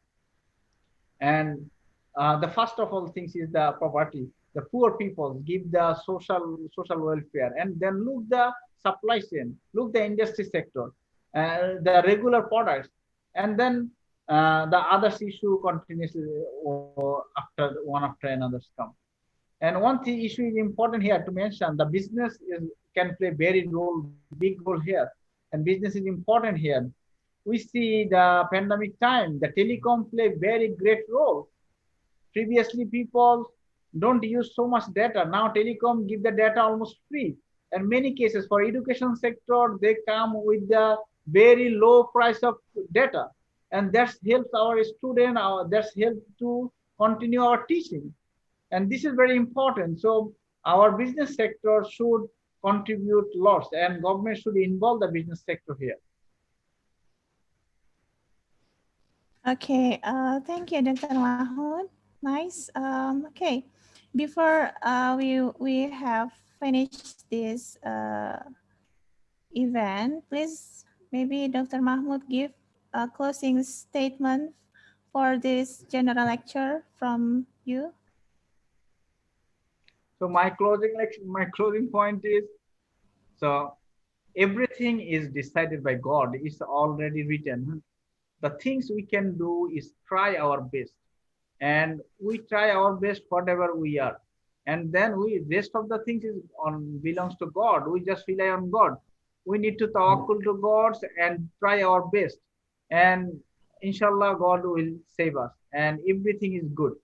And the first of all things is the poverty. The poor people give the social welfare, and then look the supply chain, look the industry sector, the regular products, and then the other issue continuously after another come. And one issue is important here to mention: the business can play big role here, and business is important here. We see the pandemic time, the telecom play very great role. Previously, people don't use so much data. Now telecom give the data almost free. And many cases for education sector, they come with the very low price of data, and that helps our student, that's help to continue our teaching, and this is very important. So our business sector should contribute lots, and government should involve the business sector here. Okay, thank you, Dr. Mahmud. Nice. Okay, before we have finished this event, please maybe Dr. Mahmud give a closing statement for this general lecture from you. So my closing point is, so everything is decided by God. It's already written. The things we can do is try our best, and we try our best whatever we are, and then we rest of the things is on belongs to God. We just rely on God. We need to tawakkul to God and try our best, and inshallah God will save us, and everything is good.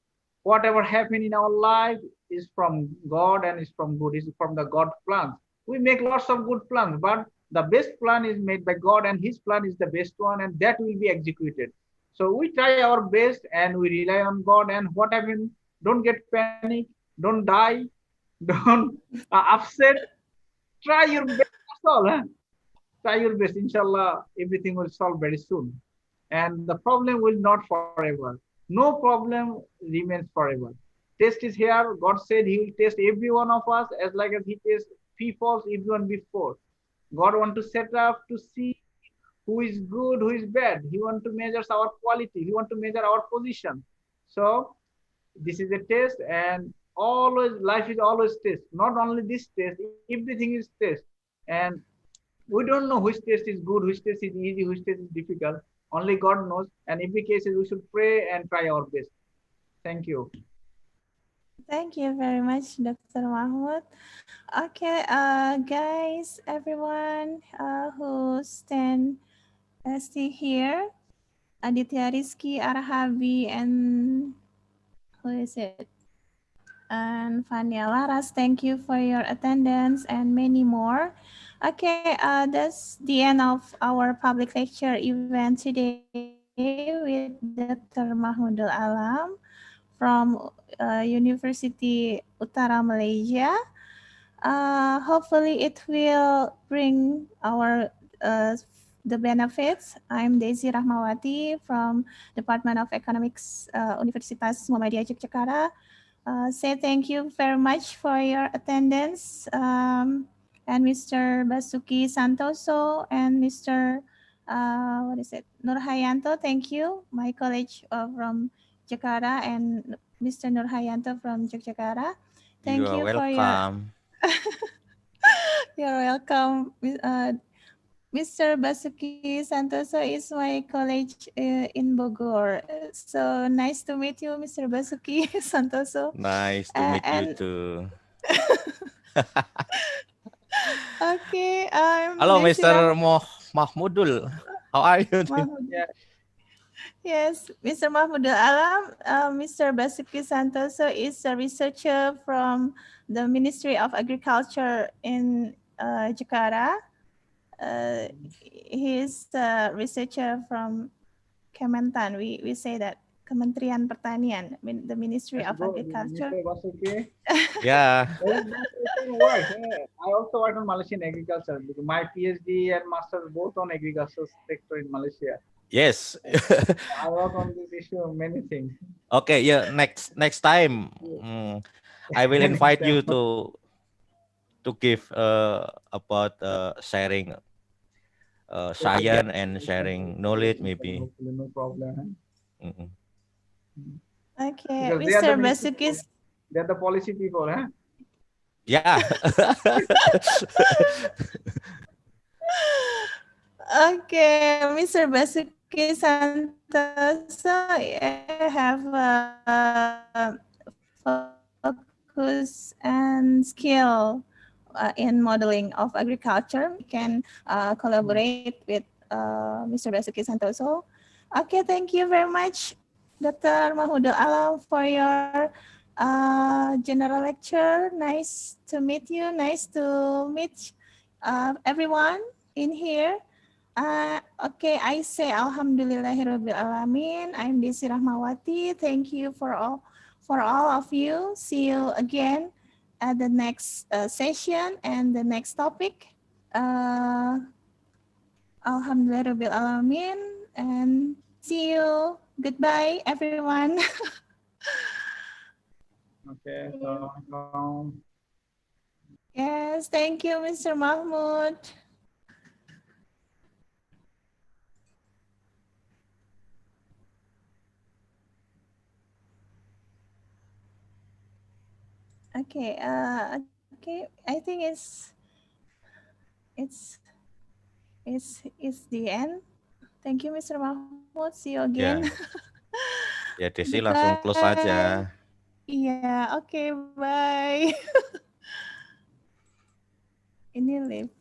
Whatever happened in our life is from God and is from good, is from the God plans. We make lots of good plans, but the best plan is made by God, and his plan is the best one, and that will be executed. So we try our best and we rely on God, and what happened, don't get panic, don't die, don't upset. Try your best, that's all. Try your best. Inshallah, everything will solve very soon. And the problem will not forever. No problem remains forever. Test is here. God said he will test every one of us as like as he tests people, everyone before. God want to set up to see who is good, who is bad. He want to measure our quality. He want to measure our position. So this is a test, and always life is always test. Not only this test, everything is test. And we don't know which test is good, which test is easy, which test is difficult. Only God knows. And in every case, we should pray and try our best. Thank you. Thank you very much, Dr. Mahmud. Okay, guys, everyone who stay here, Aditya Rizky, Arhabi, and who is it? And Fania Laras, thank you for your attendance and many more. Okay, that's the end of our public lecture event today with Dr. Mahmudul Alam from University Utara, Malaysia. Hopefully it will bring our the benefits. I'm Daisy Rahmawati from Department of Economics, Universitas Muhammadiyah Yogyakarta. Say thank you very much for your attendance, and Mr. Basuki Santoso and Mr. Nurhayanto. Thank you, my college from Jakarta, and Mr. Nurhayanto from Yogyakarta. Thank you for welcome. You're welcome. Mr. Basuki Santoso is my college in Bogor. So nice to meet you, Mr. Basuki Santoso. Nice to meet you too. Okay. Hello, Mr. Mahmudul. How are you? Yes, Mr. Mahmudul Alam. Mr. Basuki Santoso is a researcher from the Ministry of Agriculture in Jakarta. He's a researcher from Kementan. We say that Kementerian Pertanian, the Ministry of Agriculture. Yeah. I also work on Malaysian agriculture. My PhD and master both on agriculture sector in Malaysia. Yes. I work on this issue, many things. Okay, yeah. Next time, I will invite you to give about sharing science and sharing knowledge, maybe. No problem. Okay, Mr. Basuki. They're the policy people, huh? Yeah. Okay, Mr. Basuki Santoso, I have focus and skill in modeling of agriculture. We can collaborate with Mr. Basuki Santoso. Okay, thank you very much, Dr. Mahmudul Alam, for your general lecture. Nice to meet you. Nice to meet everyone in here. Okay, I say Alhamdulillahirabbil alamin. I'm Desi Rahmawati. Thank you for all of you. See you again at the next session and the next topic. Alhamdulillahirabbil alamin, and see you. Goodbye, everyone. Okay, so Yes, thank you, Mr. Mahmud. Okay, okay. I think it's the end. Thank you, Mr. Mahmud. See you again. Ya, ya Desi langsung close aja. Iya, oke, bye. Ini live.